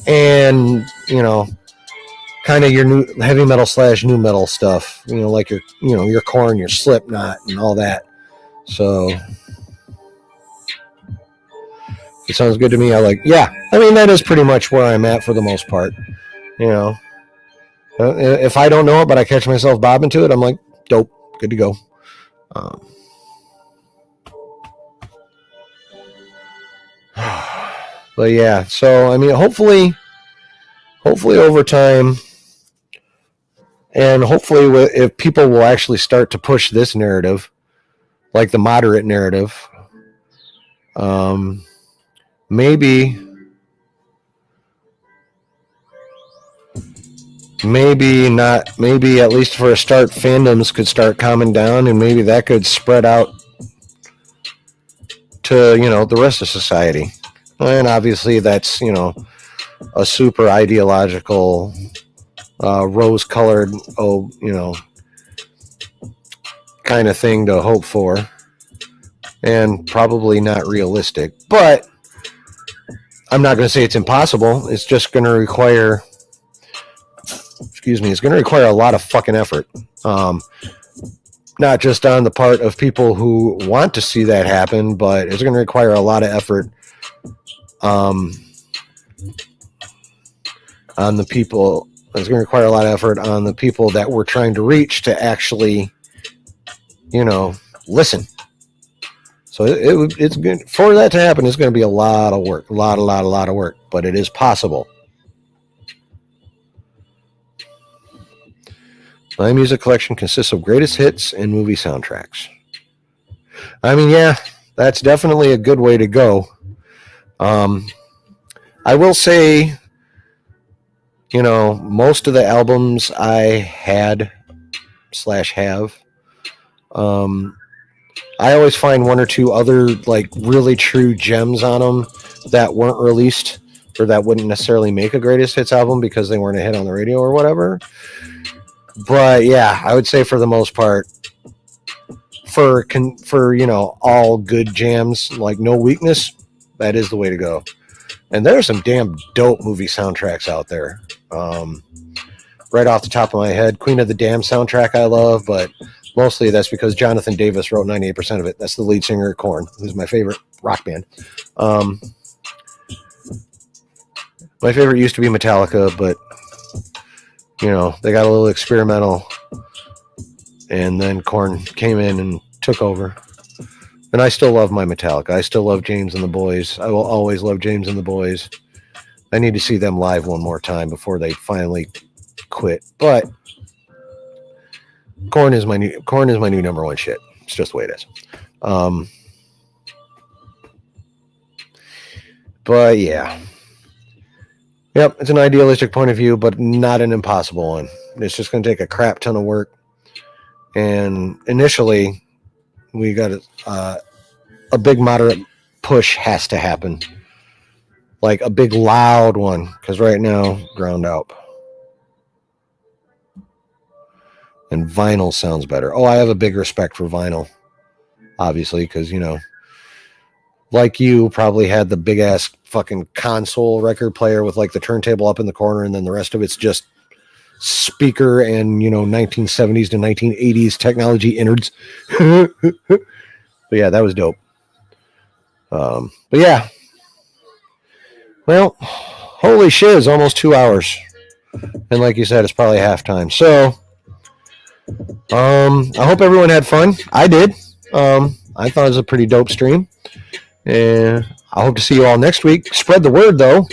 and kind of your new heavy metal / new metal stuff. Like your Korn, your Slipknot, and all that. So it sounds good to me. That is pretty much where I'm at for the most part. If I don't know it, but I catch myself bobbing to it, I'm like, dope, good to go. But yeah, so hopefully over time, and hopefully if people will actually start to push this narrative, like the moderate narrative, Maybe not. Maybe at least for a start, fandoms could start calming down, and maybe that could spread out to the rest of society. And obviously, that's a super ideological, rose-colored, kind of thing to hope for, and probably not realistic. But I'm not going to say it's impossible. It's just going to require, it's going to require a lot of fucking effort. Not just on the part of people who want to see that happen, but it's going to require a lot of effort on the people. It's going to require a lot of effort on the people that we're trying to reach to actually, listen. So it's good for that to happen. It's going to be a lot of work, a lot of work, but it is possible. My music collection consists of greatest hits and movie soundtracks. I mean, yeah, that's definitely a good way to go. I will say, most of the albums I had / have, I always find one or two other like really true gems on them that weren't released or that wouldn't necessarily make a greatest hits album because they weren't a hit on the radio or whatever. But yeah, I would say for the most part, for all good jams, like No Weakness, that is the way to go. And there are some damn dope movie soundtracks out there. Right off the top of my head, Queen of the Damned soundtrack I love, but mostly that's because Jonathan Davis wrote 98% of it. That's the lead singer of Korn, who's my favorite rock band. My favorite used to be Metallica, but they got a little experimental, and then Korn came in and took over. And I still love my Metallica. I still love James and the Boys. I will always love James and the Boys. I need to see them live one more time before they finally quit. But Korn is my new number one shit. It's just the way it is. But yeah. Yep, it's an idealistic point of view, but not an impossible one. It's just going to take a crap ton of work. And initially, we got a big moderate push has to happen. Like a big loud one, because right now, ground out. And vinyl sounds better. Oh, I have a big respect for vinyl, obviously, because, like you probably had the big ass fucking console record player with like the turntable up in the corner, and then the rest of it's just speaker and 1970s to 1980s technology innards. But yeah, that was dope. But yeah, well, holy shit, it's almost 2 hours, and like you said, it's probably halftime. So I hope everyone had fun. I did. I thought it was a pretty dope stream. And I hope to see you all next week. Spread the word, though.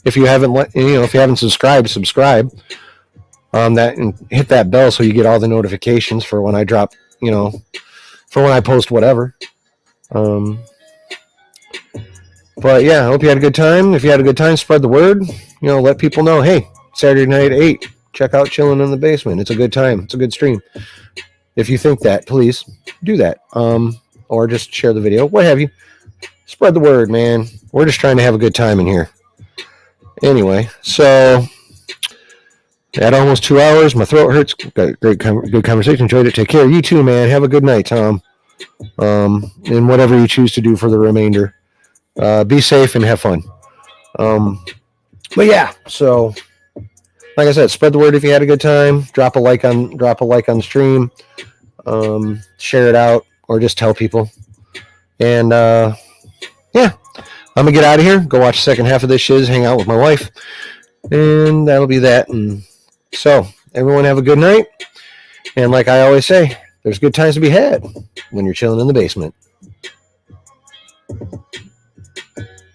If you haven't, if you haven't subscribed, subscribe. That and hit that bell so you get all the notifications for when I drop, for when I post whatever. But yeah, I hope you had a good time. If you had a good time, spread the word. Let people know. Hey, Saturday night at 8. Check out Chilling in the Basement. It's a good time. It's a good stream. If you think that, please do that. Or just share the video. What have you. Spread the word, man. We're just trying to have a good time in here. Anyway, so at almost 2 hours, my throat hurts. Got good conversation. Enjoyed it. Take care. You too, man. Have a good night, Tom. And whatever you choose to do for the remainder. Be safe and have fun. But yeah, so like I said, spread the word if you had a good time. Drop a like on the stream. Share it out or just tell people. And yeah, I'm gonna get out of here. Go watch the second half of this shiz. Hang out with my wife, and that'll be that. And so everyone have a good night. And like I always say, there's good times to be had when you're chilling in the basement.